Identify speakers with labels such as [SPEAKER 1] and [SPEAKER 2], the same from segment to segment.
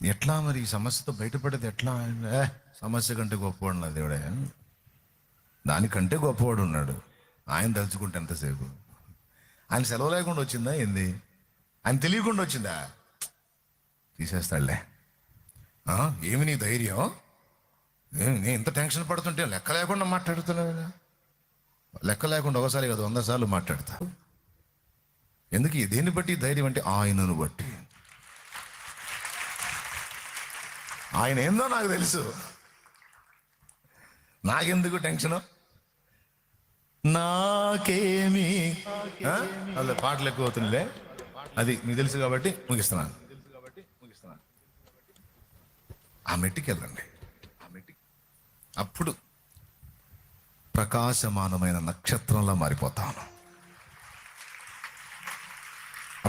[SPEAKER 1] ఎట్లా మరి ఈ సమస్యతో బయటపడేది ఎట్లా? సమస్య కంటే గొప్పవాడు నా దేవుడే, దానికంటే గొప్పవాడు ఉన్నాడు. ఆయన తలుచుకుంటే ఎంతసేపు? ఆయన సెలవు లేకుండా వచ్చిందా ఏంది? ఆయన తెలియకుండా వచ్చిందా? తీసేస్తాడులే. ఏమి నీ ధైర్యం? నేను ఇంత టెన్షన్ పడుతుంటే లెక్క లేకుండా మాట్లాడుతున్నావు. లెక్క లేకుండా ఒకసారి కాదు 100 సార్లు మాట్లాడతా. ఎందుకు? దేన్ని బట్టి ధైర్యం అంటే ఆయనను బట్టి. ఆయన ఏందో నాకు తెలుసు, నాకెందుకు టెన్షను? నాకేమి అలా పాటలు ఎక్కువ అవుతుందిలే, అది మీకు తెలుసు కాబట్టి ముగిస్తున్నాను. ఆ మెట్టికి వెళ్ళండి. అప్పుడు ప్రకాశమానమైన నక్షత్రంలా మారిపోతాను.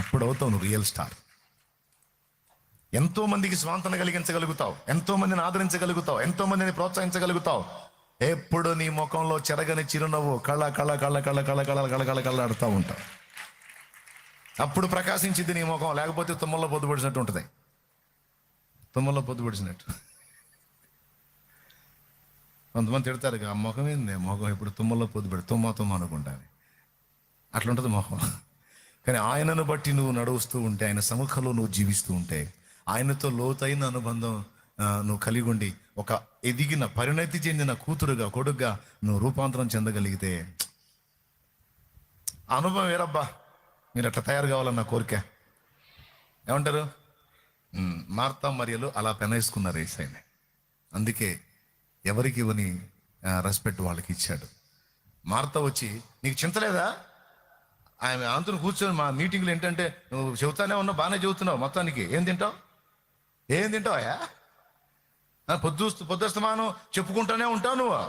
[SPEAKER 1] అప్పుడు అవుతావు నువ్వు రియల్ స్టార్. ఎంతో మందికి స్వాంతన కలిగించగలుగుతావు, ఎంతో మందిని ఆదరించగలుగుతావు, ఎంతో మందిని ప్రోత్సహించగలుగుతావు. ఎప్పుడు నీ ముఖంలో చెరగని చిరునవ్వు కళ్ళ కళ్ళ కళ్ళ కళ్ళ కళ్ళ కళ్ళ కళ్ళ కళ్ళ కళ్ళ ఆడుతూ ఉంటావు. అప్పుడు ప్రకాశించింది నీ ముఖం. లేకపోతే తుమ్మల్లో పొద్దుపడిచినట్టు ఉంటుంది. తుమ్మల్లో పొద్దుపడిచినట్టు. కొంతమంది తిడతారు, ఆ ముఖం ఏంది, ముఖం ఇప్పుడు తుమ్మల్లో పొద్దుపడి తుమ్మ అనుకుంటాను. అట్లుంటుంది ముఖం. కానీ ఆయనను బట్టి నువ్వు నడుస్తూ ఉంటే, ఆయన సముఖంలో నువ్వు జీవిస్తూ ఉంటే, ఆయనతో లోతైన అనుబంధం నువ్వు కలిగి ఉండి ఒక ఎదిగిన పరిణతి చెందిన కూతురుగా కొడుకుగా నువ్వు రూపాంతరం చెందగలిగితే అనుభవం వేరబ్బా. మీరు అట్లా తయారు కావాలన్న కోరిక. ఏమంటారు? మార్తా మరియలు అలా పెనేసుకున్నారు యేసయ్యని. అందుకే ఎవరికి ఇవ్వని రెస్పెక్ట్ వాళ్ళకి ఇచ్చాడు. మార్త వచ్చి, నీకు చింతలేదా? ఆమె ఆంతుని కూర్చొని మా మీటింగ్లు ఏంటంటే, నువ్వు చెబుతానే ఉన్నావు, బాగానే చెబుతున్నావు, మొత్తానికి ఏం తింటావా? పొద్దుస్తమానం చెప్పుకుంటూనే ఉంటావు నువ్వు.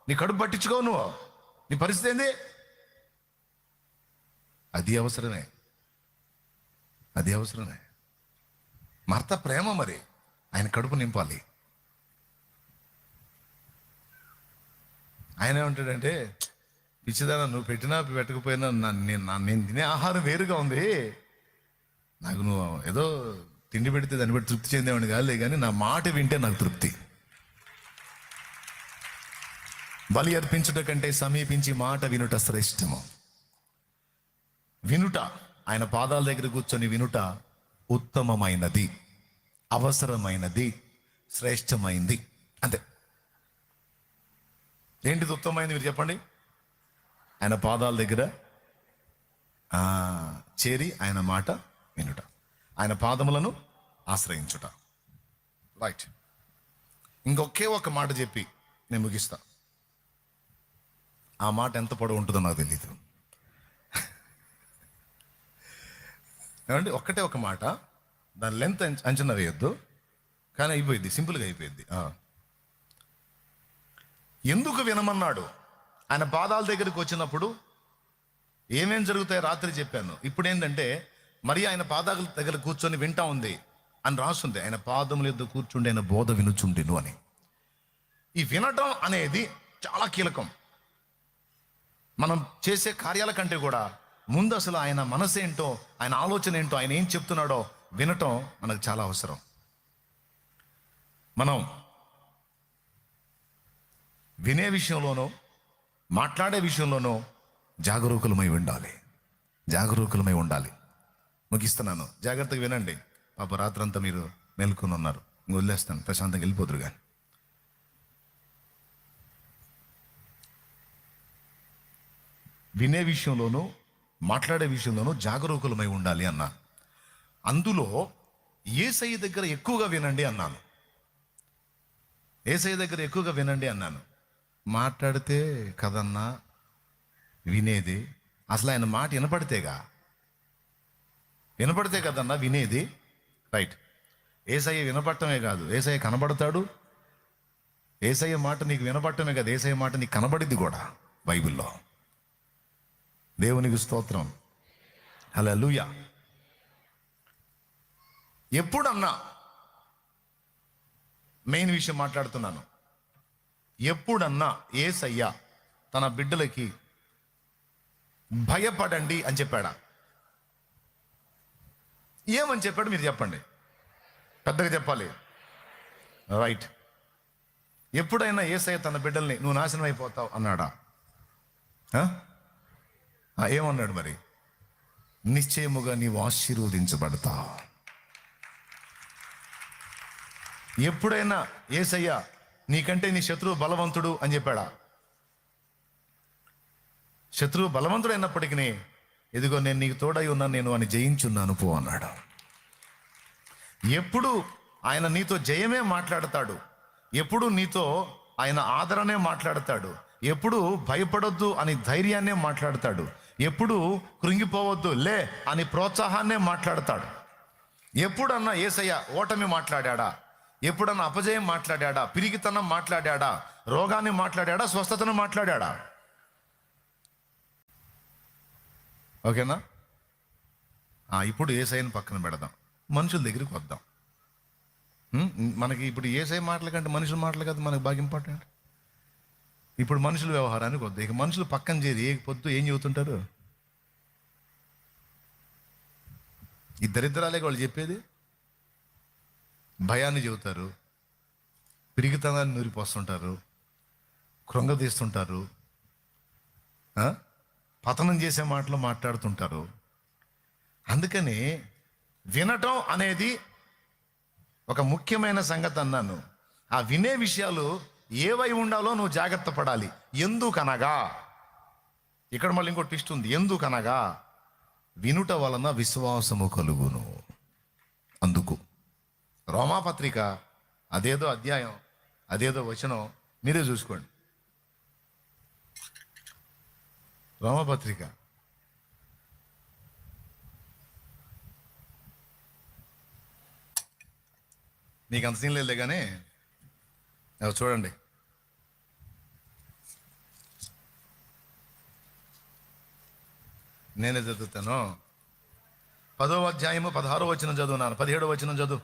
[SPEAKER 1] నీ కడుపు పట్టించుకో నువ్వు. నీ పరిస్థితి ఏంది? అది అవసరమే. మార్త ప్రేమ మరి ఆయన కడుపు నింపాలి. ఆయన ఏమంటాడంటే, పిచ్చిదానా, నువ్వు పెట్టినా పెట్టకపోయినా నేను తినే ఆహారం వేరుగా ఉంది. నాకు నువ్వు ఏదో తిండి పెడితే దాన్ని బట్టి తృప్తి చెందేవాడిని కాదులే, కానీ నా మాట వింటే నాకు తృప్తి. బలి అర్పించుట కంటే సమీపించి మాట వినుట శ్రేష్టము. వినుట, ఆయన పాదాల దగ్గర కూర్చొని వినుట ఉత్తమమైనది, అవసరమైనది, శ్రేష్టమైంది. అంతే. ఏంటిది ఉత్తమమైంది మీరు చెప్పండి? ఆయన పాదాల దగ్గర చేరి ఆయన మాట వినుట, ఆయన పాదములను ఆశ్రయించుట. రైట్. ఇంకొకే ఒక మాట చెప్పి నేను ముగిస్తా. ఆ మాట ఎంత పొడవు ఉంటుందో నాకు తెలియదు. ఏమంటే ఒక్కటే ఒక మాట, దాని లెంత్ అంచనా వేయొద్దు, కానీ అయిపోయింది, సింపుల్గా అయిపోయింది. ఎందుకు వినమన్నాడు? ఆయన పాదాల దగ్గరికి వచ్చినప్పుడు ఏమేం జరుగుతాయో రాత్రి చెప్పాను. ఇప్పుడు ఏంటంటే, మరి ఆయన పాదాల దగ్గర కూర్చొని వింటా ఉంది అని రాస్తుంది. ఆయన పాదముల యొద్ద కూర్చుండి ఆయన బోధ వినుచుండెను అని. ఈ వినటం అనేది చాలా కీలకం. మనం చేసే కార్యాల కంటే కూడా ముందు అసలు ఆయన మనసు ఏంటో, ఆయన ఆలోచన ఏంటో, ఆయన ఏం చెప్తున్నాడో వినటం మనకు చాలా అవసరం. మనం వినే విషయంలోనో మాట్లాడే విషయంలోనో జాగరూకులమై ఉండాలి. ముగిస్తున్నాను, జాగ్రత్తగా వినండి. పాప రాత్రంతా మీరు మేల్కొని ఉన్నారు, వదిలేస్తాను, ప్రశాంతంగా వెళ్ళిపోతురు. కానీ వినే విషయంలోనూ మాట్లాడే విషయంలోనూ జాగరూకులమై ఉండాలి అన్నా. అందులో యేసయ్య దగ్గర ఎక్కువగా వినండి అన్నాను. యేసయ్య దగ్గర ఎక్కువగా వినండి అన్నాను. మాట్లాడితే కదన్నా వినేది, అసలు ఆయన మాట వినపడితే కదన్నా వినేది. రైట్. యేసయ్య వినపడటమే కాదు, యేసయ్య కనబడతాడు. యేసయ్య మాట నీకు వినపడటమే కాదు, యేసయ్య మాట నీకు కనబడిద్ది కూడా బైబిల్లో. దేవునికి స్తోత్రం, హల్లెలూయా. ఎప్పుడన్నా, మెయిన్ విషయం మాట్లాడుతున్నాను, ఎప్పుడన్నా యేసయ్య తన బిడ్డలకి భయపడండి అని చెప్పాడా? ఏమని చెప్పాడు మీరు చెప్పండి. పెద్దగా చెప్పాలి. రైట్. ఎప్పుడైనా యేసయ్య తన బిడ్డల్ని నువ్వు నాశనం అయిపోతావు అన్నాడా? ఏమన్నాడు మరి? నిశ్చయముగా నీవు ఆశీర్వదించబడతావు. ఎప్పుడైనా యేసయ్య నీకంటే నీ శత్రువు బలవంతుడు అని చెప్పాడా? శత్రువు బలవంతుడు అయినప్పటికీ ఎదుగో నేను నీకు తోడై ఉన్నాను, నేను అని జయించున్నాను పో అన్నాడు. ఎప్పుడు ఆయన నీతో జయమే మాట్లాడతాడు, ఎప్పుడు నీతో ఆయన ఆదరణే మాట్లాడతాడు, ఎప్పుడు భయపడొద్దు అని ధైర్యాన్నే మాట్లాడతాడు, ఎప్పుడు కృంగిపోవద్దు లే అని ప్రోత్సాహాన్నే మాట్లాడతాడు. ఎప్పుడన్నా యేసయ్య ఓటమి మాట్లాడా? ఎప్పుడన్నా అపజయం మాట్లాడా? పిరిగితనం మాట్లాడా? రోగాన్ని మాట్లాడా? స్వస్థతను మాట్లాడా? ఓకేనా? ఇప్పుడు యేసయ్యని పక్కన పెడదాం, మనుషుల దగ్గరికి వద్దాం. మనకి ఇప్పుడు యేసయ్య మాటల కంటే మనుషుల మాటలు కదా మనకు బాగా ఇంపార్టెంట్. ఇప్పుడు మనుషుల వ్యవహారానికి వద్దాం. ఇక మనుషులు పక్కన చేరి ఏ పొద్దు ఏం చెబుతుంటారు? ఈ దరిద్రాలే వాళ్ళు చెప్పేది. భయాన్ని చెబుతారు, పిరిగితనాన్ని నూరిపోస్తుంటారు, కృంగదీస్తుంటారు, పతనం చేసే మాటలు మాట్లాడుతుంటారు. అందుకని వినటం అనేది ఒక ముఖ్యమైన సంగతి అన్నాను. ఆ వినే విషయాలు ఏవై ఉండాలో నువ్వు జాగ్రత్త పడాలి. ఎందుకనగా ఇక్కడ మళ్ళీ ఇంకో ట్విస్ట్ ఉంది. ఎందుకనగా వినుట వలన విశ్వాసము కలుగును. అందుకు రోమాపత్రిక అదేదో అధ్యాయం, అదేదో వచనం మీరే చూసుకోండి. రోమపత్రిక నీకు అంత సీన్ లేదులే కానీ చూడండి. నేనే చదువుతాను. 10వ అధ్యాయము 16వ వచనం చదువున్నాను. 17వ వచనం చదువు.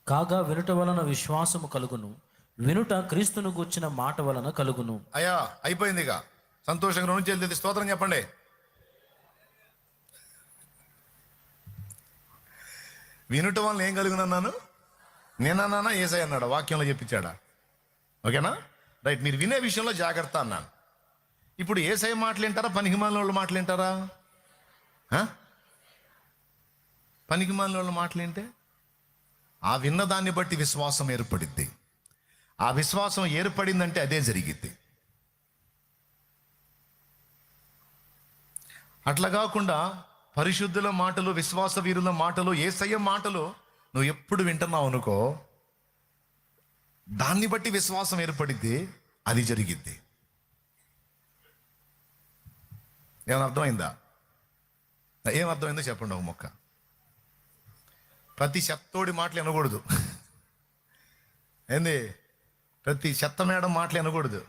[SPEAKER 2] కాగా వినుట వలన విశ్వాసము కలుగును, వినుట క్రీస్తును గూర్చిన మాట వలన కలుగును.
[SPEAKER 1] అయ్యా అయిపోయింది. ఇక సంతోషంగా నుంచి వెళ్తే స్తోత్రం చెప్పండి. వినుట వలన ఏం కలుగునన్నాను? నేనన్నానా? యేసయ్య అన్నాడా? వాక్యంలో చెప్పించాడా? ఓకేనా? రైట్. మీరు వినే విషయంలో జాగ్రత్త అన్నాను. ఇప్పుడు యేసయ్య మాటలు వింటారా, పనికిమాలిన వాళ్ళ మాటలు వింటారా? పనికిమాలిన వాళ్ళ మాటలు వింటే ఆ విన్నదాన్ని బట్టి విశ్వాసం ఏర్పడిద్ది. ఆ విశ్వాసం ఏర్పడిందంటే అదే జరిగిద్ది. అట్లా కాకుండా పరిశుద్ధుల మాటలు, విశ్వాస వీరుల మాటలు, యేసయ్య మాటలు నువ్వు ఎప్పుడు వింటున్నావు అనుకో, దాన్ని బట్టి విశ్వాసం ఏర్పడిద్ది, అది జరిగిద్ది. ఏమైనా అర్థమైందా? ఏం అర్థమైందో చెప్పండి ఒక మొక్క. ప్రతి చెత్తోడి మాటలు వినకూడదు. ఏంది? ప్రతి చెత్త మేడం మాటలు వినకూడదు.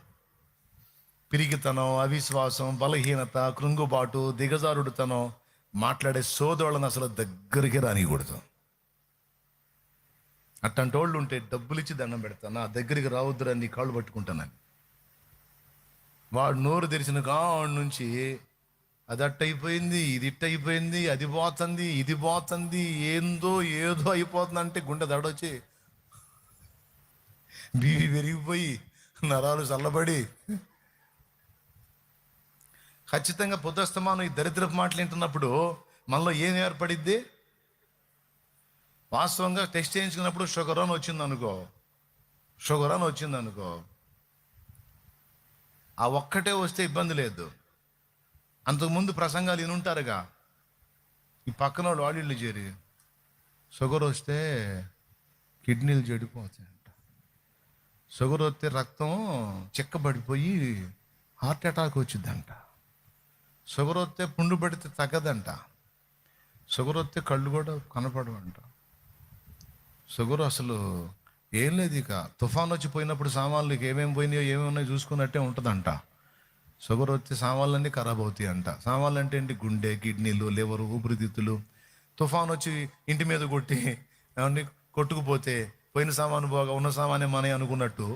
[SPEAKER 1] పిరిగితనం, అవిశ్వాసం, బలహీనత, కృంగుబాటు, దిగజారుడుతనం మాట్లాడే సోదరులను అసలు దగ్గరికి రానియకూడదు. అట్టంటి వాళ్ళు ఉంటే డబ్బులు ఇచ్చి దండం పెడతాను, నా దగ్గరికి రావద్దురా, నీ కాళ్ళు పట్టుకుంటానని. వాడు నోరు తెరిచిన కాడి నుంచి అది అట్టయిపోయింది, ఇది ఇట్టయిపోయింది, అది పోతుంది, ఇది పోతుంది, ఏదో అయిపోతుంది అంటే గుండె దడొచ్చి బీపీ పెరిగిపోయి నరాలు చల్లబడి ఖచ్చితంగా పొద్దుస్తమానం ఈ దరిద్రపు మాటలు వింటున్నప్పుడు మనలో ఏం ఏర్పడిద్ది? వాస్తవంగా టెస్ట్ చేయించుకున్నప్పుడు షుగర్ అని వచ్చిందనుకో, ఆ ఒక్కటే వస్తే ఇబ్బంది లేదు. అంతకుముందు ప్రసంగాలు వినుంటారుగా, ఈ పక్కన వాళ్ళు చేరి షుగర్ వస్తే కిడ్నీలు చెడిపోతాయంట, షుగర్ వస్తే రక్తం చిక్కబడిపోయి హార్ట్ అటాక్ వచ్చిందంట, షుగర్ వస్తే పుండు పడితే తగ్గదంట, షుగర్ వస్తే కళ్ళు కూడా కనపడవంట, షుగర్ అసలు ఏం లేదు. ఇక తుఫాన్ వచ్చి పోయినప్పుడు సామాన్లు ఏమేమి పోయినాయో ఏమేమి ఉన్నాయో చూసుకున్నట్టే ఉంటుందంట. షుగర్ వచ్చి సామాన్లన్నీ ఖరాబ్ అవుతాయి అంట. సామాన్లు అంటే ఏంటి? గుండె, కిడ్నీలు, లివరు, ఊపిరితిత్తులు. తుఫాన్ వచ్చి ఇంటి మీద కొట్టి అవన్నీ కొట్టుకుపోతే పోయిన సామాను పోగా ఉన్న సామానే మన అనుకున్నట్టు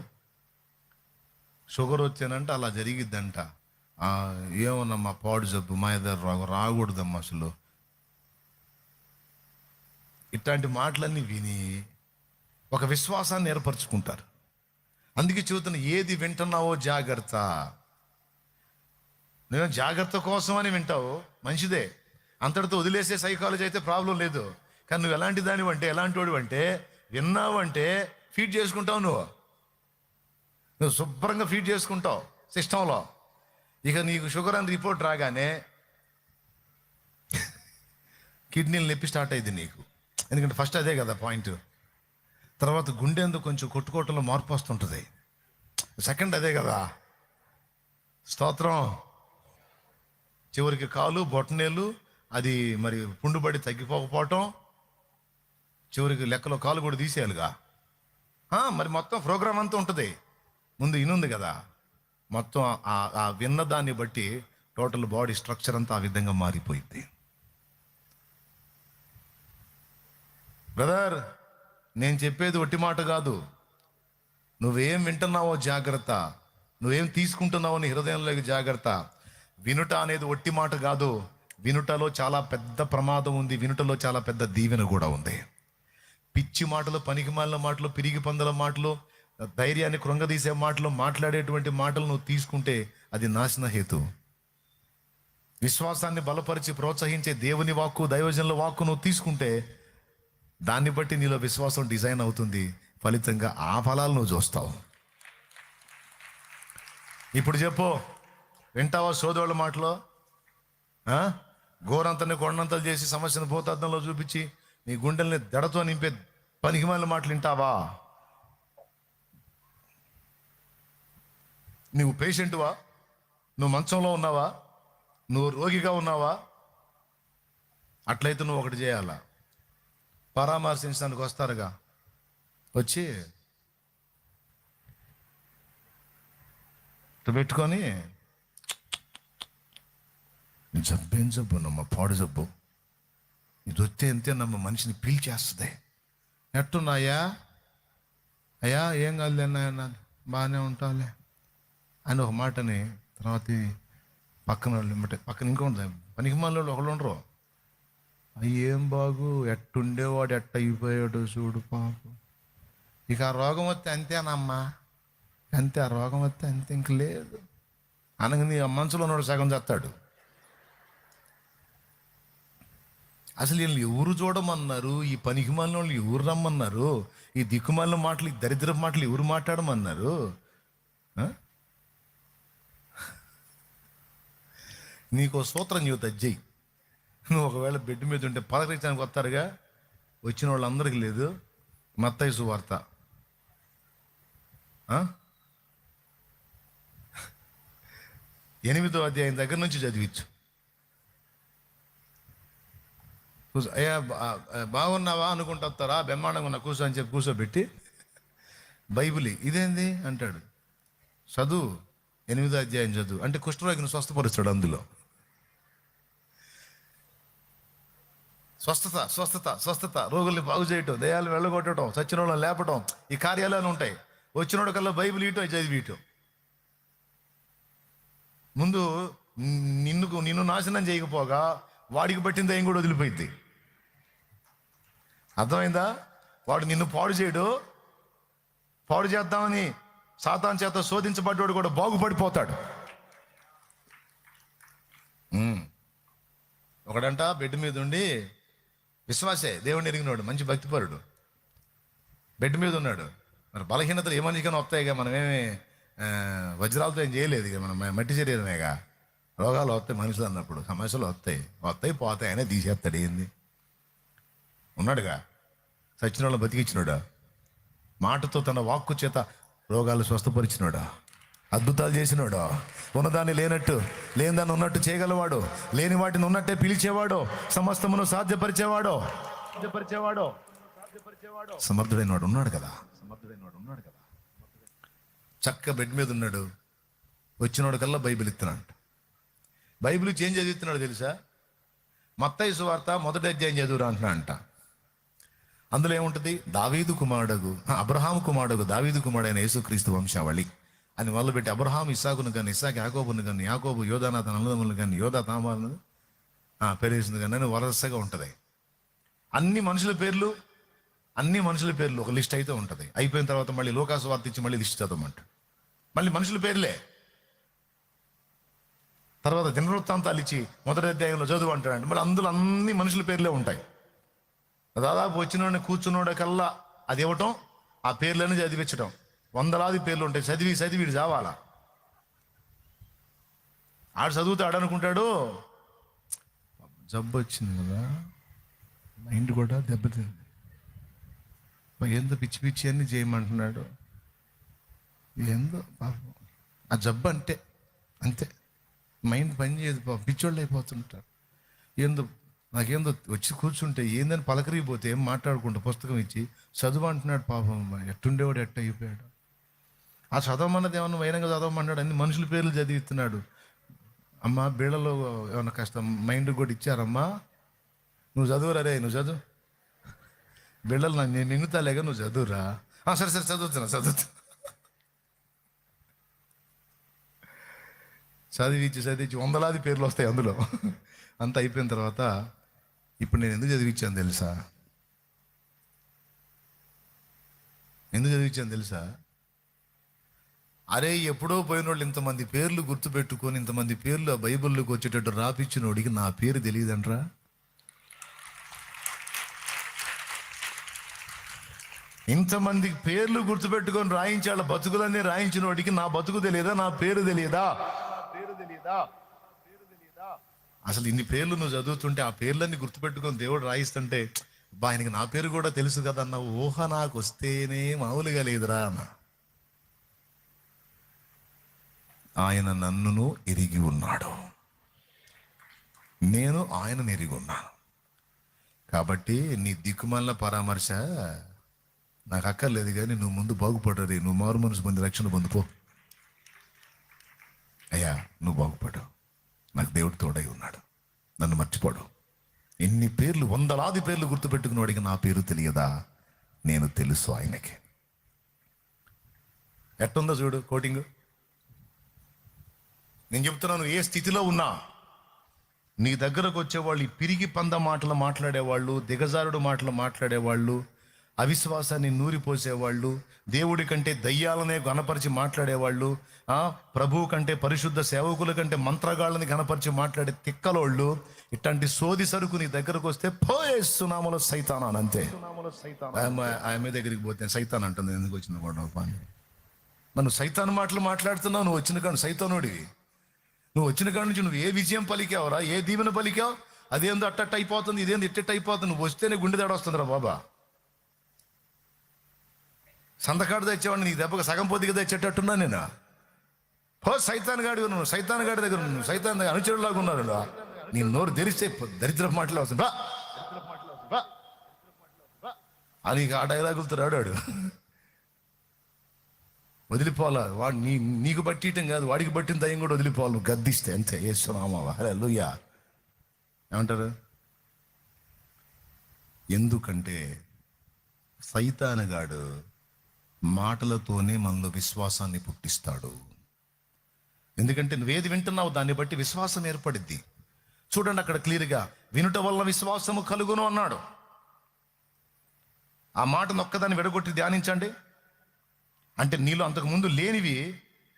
[SPEAKER 1] షుగర్ వచ్చానంటే అలా జరిగిద్దంట. ఏమన్నమ్మా పాడు జబ్బు, మా ఇద్దరు రాకూడదమ్మా. అసలు ఇట్లాంటి మాటలన్నీ విని ఒక విశ్వాసాన్ని ఏర్పరచుకుంటారు. అందుకే చెబుతున్న, ఏది వింటున్నావో జాగ్రత్త. నేను జాగ్రత్త కోసం అని వింటావు, మంచిదే, అంతటితో వదిలేసే సైకాలజీ అయితే ప్రాబ్లం లేదు. కానీ నువ్వు ఎలాంటి దానివి అంటే, ఎలాంటి వాడు అంటే, విన్నావు అంటే ఫీడ్ చేసుకుంటావు. నువ్వు శుభ్రంగా ఫీడ్ చేసుకుంటావు సిస్టంలో. ఇక నీకు షుగర్ అని రిపోర్ట్ రాగానే కిడ్నీలు నొప్పి స్టార్ట్ అయింది నీకు. ఎందుకంటే ఫస్ట్ అదే కదా పాయింట్. తర్వాత గుండె ఎందుకు కొంచెం కొట్టుకోవటంలో మార్పు వస్తుంటుంది. సెకండ్ అదే కదా. స్తోత్రం. చివరికి కాలు బొట్టనేళ్ళు అది మరి పుండుబడి తగ్గిపోకపోవటం, చివరికి లెక్కలో కాలు కూడా తీసేయాలిగా. మరి మొత్తం ప్రోగ్రామ్ అంతా ఉంటుంది. ముందు ఇనుంది కదా, మొత్తం ఆ విన్న దాన్ని బట్టి టోటల్ బాడీ స్ట్రక్చర్ అంతా ఆ విధంగా మారిపోయింది. బ్రదర్, నేను చెప్పేది ఒట్టి మాట కాదు. నువ్వేం వింటున్నావో జాగ్రత్త, నువ్వేం తీసుకుంటున్నావో నీ హృదయంలోకి జాగ్రత్త. వినుట అనేది ఒట్టి మాట కాదు. వినుటలో చాలా పెద్ద ప్రమాదం ఉంది, వినుటలో చాలా పెద్ద దీవెన కూడా ఉంది. పిచ్చి మాటలు, పనికిమాలిన మాటలు, పిరిగి పందల మాటలు, ధైర్యాన్ని కృంగదీసే మాటలు, మాట్లాడేటువంటి మాటలు నువ్వు తీసుకుంటే అది నాశన హేతు. విశ్వాసాన్ని బలపరిచి ప్రోత్సహించే దేవుని వాక్కు, దైవజనుల వాక్కు నువ్వు తీసుకుంటే దాన్ని బట్టి నీలో విశ్వాసం డిజైన్ అవుతుంది. ఫలితంగా ఆ ఫలాలు నువ్వు చూస్తావు. ఇప్పుడు చెప్పు, వింటావా సోదరుల మాటలో? ఘోరంతని కొండంతలు చేసి సమస్యను భూతార్థంలో చూపించి నీ గుండెల్ని దడతో నింపే పనికిమాలిన మాటలు వింటావా? నువ్వు పేషెంట్వా? నువ్వు మంచంలో ఉన్నావా? నువ్వు రోగిగా ఉన్నావా? అట్లయితే నువ్వు ఒకటి చేయాలా, పరామర్శించడానికి వస్తారుగా, వచ్చి పెట్టుకొని జబ్బేం జబ్బు నమ్మ, పాడు జబ్బు, ఇది వస్తే అంతే నమ్మ, మనిషిని పీల్చేస్తుంది. ఎట్టున్నాయా? అయ్యా ఏం కాదు అన్నా, బాగానే ఉంటావులే అని ఒక మాటని, తర్వాత పక్కన వాళ్ళు పక్కన ఇంకో పనికి మళ్ళీ ఒకళ్ళు ఉండరు. ఏం బాగు, ఎట్టుండేవాడు ఎట్ట అయిపోయాడు చూడు పాపం. ఇక ఆ రోగం వస్తే అంతేనమ్మా, అంతే, ఆ రోగం వస్తే అంతే, ఇంక లేదు అనగానే ఆ మనసులో ఉన్నాడు సగం చేస్తాడు. అసలు వీళ్ళు ఎవరు చూడమన్నారు? ఈ పనికిమాలిన వాళ్ళు ఎవరు రమ్మన్నారు? ఈ దిక్కుమాలిన మాటలు, ఈ దరిద్ర మాటలు ఎవరు మాట్లాడమన్నారు? నీకు సూత్రం చెబుతా, అజ్జయ్. నువ్వు ఒకవేళ బెడ్ మీద ఉంటే పలకరించడానికి వస్తారుగా, వచ్చిన వాళ్ళందరికీ లేదు. మత్తయి సువార్త 8వ అధ్యాయం దగ్గర నుంచి చదివించు. అయ్యా బాగున్నావా అనుకుంటా వస్తారా, బ్రహ్మాండంగా ఉన్నా కూర్చో అని చెప్పి కూర్చోబెట్టి బైబిల్ ఇదేంది అంటాడు. చదువు 8వ అధ్యాయం చదువు అంటే కుష్ఠరోగిని స్వస్థపరుస్తాడు. అందులో స్వస్థత స్వస్థత స్వస్థత, రోగుల్ని బాగు చేయటం, దయాలు వెళ్ళగొట్టడం, చచ్చిన వాళ్ళని లేపటం, ఈ కార్యాలయాలు ఉంటాయి. వచ్చినోడు కల్లా బైబిల్ ఇయటం, చదివియటం. ముందు నిన్ను నాశనం చేయకపోగా వాడికి పట్టిన దయ్యం కూడా వదిలిపోయింది. అర్థమైందా? వాడు నిన్ను పాడు చేయడు, పాడు చేద్దామని సాతాను చేత శోధించబడ్డాడు కూడా బాగుపడిపోతాడు. ఒకడంట బెడ్ మీద ఉండి, విశ్వాసే, దేవుడిని ఎరిగినోడు, మంచి భక్తిపరుడు, బెడ్ మీద ఉన్నాడు. మరి బలహీనతలు ఏ మనిషికైనా వస్తాయిగా, మనమేమి వజ్రాలతో ఏం చేయలేదు ఇక, మనం మట్టి శరీరమేగా. రోగాలు వస్తాయి మనుషులు అన్నప్పుడు, సమస్యలు వస్తాయి పోతాయి, అయినా తీసేస్తాడు. ఏంది ఉన్నాడుగా, సచిన వాళ్ళని బతికిచ్చినోడా, మాటతో తన వాక్కు చేత రోగాలు స్వస్థపరిచినోడా, అద్భుతాలు చేసినోడా, ఉన్నదాన్ని లేనట్టు, లేని దాన్ని ఉన్నట్టు చేయగలవాడు, లేని వాటిని ఉన్నట్టే పిలిచేవాడు, సమస్తమును సాధ్యపరిచేవాడు, సమర్థుడైన వాడు ఉన్నాడు కదా. చక్క బెడ్ మీద ఉన్నాడు. వచ్చినోడు కల్లా బైబిల్ ఇస్తున్నాడు. బైబిల్ ఏం చదువుతున్నాడు తెలుసా? మత్తయి సువార్త 1వ అధ్యాయం చదువురా అంటున్నా. అందులో ఏముంటుంది? దావీదు కుమారుడు, అబ్రహాము కుమారుడు, దావీదు కుమారుడైన యేసుక్రీస్తు వంశావళి అని మొదలుపెట్టి, అబ్రహాం ఇస్సాకును కానీ, ఇస్సాకు యాకోబును కానీ, యాకోబు యోధానాథ అన్నదమ్ములను కానీ, యోధా తామారును పెరేసును కానీ అని వరసగా ఉంటుంది. అన్ని మనుషుల పేర్లు ఒక లిస్ట్ అయితే ఉంటుంది. అయిపోయిన తర్వాత మళ్ళీ లోకాసు వార్త ఇచ్చి మళ్ళీ లిస్ట్ చదవమంటాడు. మళ్ళీ మనుషుల పేర్లే. తర్వాత దినవృత్తాంతాలు ఇచ్చి మొదటి అధ్యాయంలో చదువు అంటాడు. మళ్ళీ అందులో అన్ని మనుషుల పేర్లే ఉంటాయి. దాదాపు వచ్చినోడిని కూర్చున్నోడకల్లా అది ఇవ్వటం, ఆ పేర్లని చదివించడం. వందలాది పేర్లు ఉంటాయి. చదివి వీడు చావాలా. ఆడు చదువుతాడు అనుకుంటాడు, జబ్బు వచ్చింది కదా, మైండ్ కూడా దెబ్బతింది, ఏందో పిచ్చి పిచ్చి అన్ని చేయమంటున్నాడు. ఏందో పాపం ఆ జబ్బు అంతే మైండ్ పని చేయదు పాపం, పిచ్చోళ్ళు అయిపోతుంటారు. నాకేందో వచ్చి కూర్చుంటే ఏందని పలకరిగిపోతే ఏం మాట్లాడుకుంటా పుస్తకం ఇచ్చి చదువు అంటున్నాడు. పాపం ఎట్టుండేవాడు ఎట్ట అయిపోయాడు. ఆ చదవమన్నది ఏమన్నా వైనంగా చదవమన్నాడు, అన్ని మనుషుల పేర్లు చదివిస్తున్నాడు. అమ్మ బీళ్ళలో ఏమన్నా కాస్త మైండ్ కూడా ఇచ్చారమ్మా, నువ్వు చదువురా రే, నువ్వు చదువు బిళ్ళలు నేను నిన్నుతాలేగా, నువ్వు చదువురా. సరే చదువుతున్నా చదివించి వందలాది పేర్లు వస్తాయి అందులో. అంత అయిపోయిన తర్వాత ఇప్పుడు నేను ఎందుకు చదివించాను తెలుసా? అరే ఎప్పుడో పోయిన వాళ్ళు ఇంతమంది పేర్లు గుర్తుపెట్టుకొని ఇంతమంది పేర్లు ఆ బైబిల్లోకి వచ్చేటట్టు రాపిచ్చినోడికి నా పేరు తెలియదంట్రా. ఇంతమంది పేర్లు గుర్తుపెట్టుకొని రాయించాళ్ళ బతుకులన్నీ రాయించిన వాడికి నా బతుకు తెలియదా, నా పేరు తెలియదా? అసలు ఇన్ని పేర్లు నువ్వు చదువుతుంటే ఆ పేర్లన్నీ గుర్తుపెట్టుకొని దేవుడు రాయిస్తుంటే, ఆయనకి నా పేరు కూడా తెలుసు కదా అన్న ఊహ నాకు వస్తేనే మామూలుగా లేదురా అన్న. ఆయన నన్నును ఎరిగి ఉన్నాడు, నేను ఆయనను ఎరిగి ఉన్నాను. కాబట్టి నీ దిక్కుమాల పరామర్శ నాకు అక్కర్లేదు. కానీ నువ్వు ముందు బాగుపడరే, నువ్వు మారు మనసు పొంది రక్షణ పొందుకో. అయ్యా నువ్వు బాగుపడు, నాకు దేవుడు తోడై ఉన్నాడు, నన్ను మర్చిపోడు. ఎన్ని పేర్లు, వందలాది పేర్లు గుర్తుపెట్టుకున్నవాడికి నా పేరు తెలియదా? నేను తెలుసు ఆయనకి. ఎట్టుందో చూడు కోటింగ్. నేను చెప్తున్నాను, ఏ స్థితిలో ఉన్నా నీ దగ్గరకు వచ్చేవాళ్ళు ఈ పిరిగి పంద మాటలు మాట్లాడేవాళ్ళు, దిగజారుడు మాటలు మాట్లాడేవాళ్ళు, అవిశ్వాసాన్ని నూరిపోసేవాళ్ళు, దేవుడి కంటే దయ్యాలనే గణపరిచి మాట్లాడేవాళ్ళు, ప్రభువు కంటే పరిశుద్ధ సేవకుల కంటే మంత్రగాళ్ళని గణపరిచి మాట్లాడే తిక్కలోళ్ళు, ఇట్లాంటి సోది సరుకు నీ దగ్గరకు వస్తే పోయేస్తున్నాములో సైతాన్ అంతే. ఆమె దగ్గరికి పోతే సైతాన్ అంటుంది. ఎందుకు వచ్చిన గొడవ పని? నన్ను సైతాన్ మాటలు మాట్లాడుతున్నావు. నువ్వు వచ్చిన కాడు సైతానుడివి. నువ్వు వచ్చిన కాడి నుంచి నువ్వు ఏ విజయం పలికావురా, ఏ దీవెన పలికావు? అదేందో అట్టట్టు అయిపోతుంది, ఇదేందో ఇట్టట్టు అయిపోతుంది. నువ్వు వస్తేనే గుండె దాడ వస్తుందిరా బాబా. సంతకాడు తెచ్చేవాడిని నీ దెబ్బకు సగం పొద్దుగా తెచ్చేటట్టున్నా నేను. సైతాన్ గాడి నువ్వు, సైతాన్ గాడి దగ్గర నువ్వు సైతాన్ దగ్గర అనుచరులాగా ఉన్నారు. నీ నోరు తెరిస్తే దరిద్ర మాటలు వస్తుంది అని ఆ డైలాగులతో రాడాడు. వదిలిపోవాలా వాడు, నీకు బట్టియటం కాదు, వాడికి బట్టిన దయ్యం కూడా వదిలిపోవాలి నువ్వు గద్దిస్తే, అంతే. యేసునామా హల్లెలూయా. ఏమంటారు? ఎందుకంటే సైతానుగాడు మాటలతోనే మనలో విశ్వాసాన్ని పుట్టిస్తాడు. ఎందుకంటే నువ్వేది వింటున్నావు దాన్ని బట్టి విశ్వాసం ఏర్పడిద్ది. చూడండి అక్కడ క్లియర్గా, వినుట వల్ల విశ్వాసము కలుగును అన్నాడు. ఆ మాటను ఒక్కదాన్ని విడగొట్టి ధ్యానించండి. అంటే నీలో అంతకుముందు లేనివి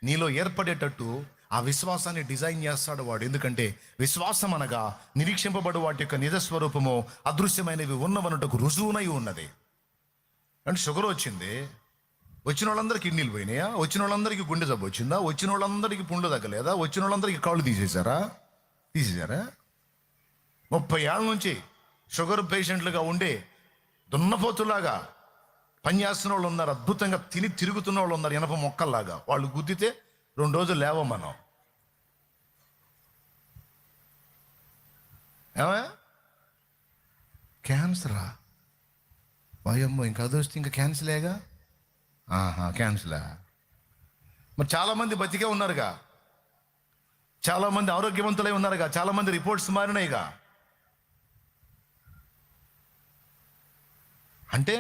[SPEAKER 1] నీలో ఏర్పడేటట్టు ఆ విశ్వాసాన్ని డిజైన్ చేస్తాడు వాడు. ఎందుకంటే విశ్వాసం అనగా నిరీక్షింపబడు వాటి యొక్క నిజస్వరూపము అదృశ్యమైనవి ఉన్నవనుటకు రుజువునై ఉన్నది. అంటే షుగర్ వచ్చింది, వచ్చిన వాళ్ళందరికీ కిడ్నీలు పోయినాయా? వచ్చిన వాళ్ళందరికీ గుండె జబ్బు వచ్చిందా? వచ్చిన వాళ్ళందరికీ పుండ్లు తగ్గలేదా? వచ్చిన వాళ్ళందరికీ కాళ్ళు తీసేశారా? 30 ఏళ్ళ నుంచి షుగర్ పేషెంట్లుగా ఉండి దున్నపోతులాగా పనిచేస్తున్న వాళ్ళు ఉన్నారు, అద్భుతంగా తిరుగుతున్న వాళ్ళు ఉన్నారు, ఇనప మొక్కల్లాగా. వాళ్ళు గుద్దితే 2 రోజులు లేవం మనం. ఏమా క్యాన్సరా? భయమ్మో, ఇంకా అదొస్తే ఇంకా క్యాన్సలేగా. క్యాన్సలా? మరి చాలామంది బతికే ఉన్నారుగా, చాలామంది ఆరోగ్యవంతులై ఉన్నారుగా, చాలామంది రిపోర్ట్స్ మారినాయిగా. అంటే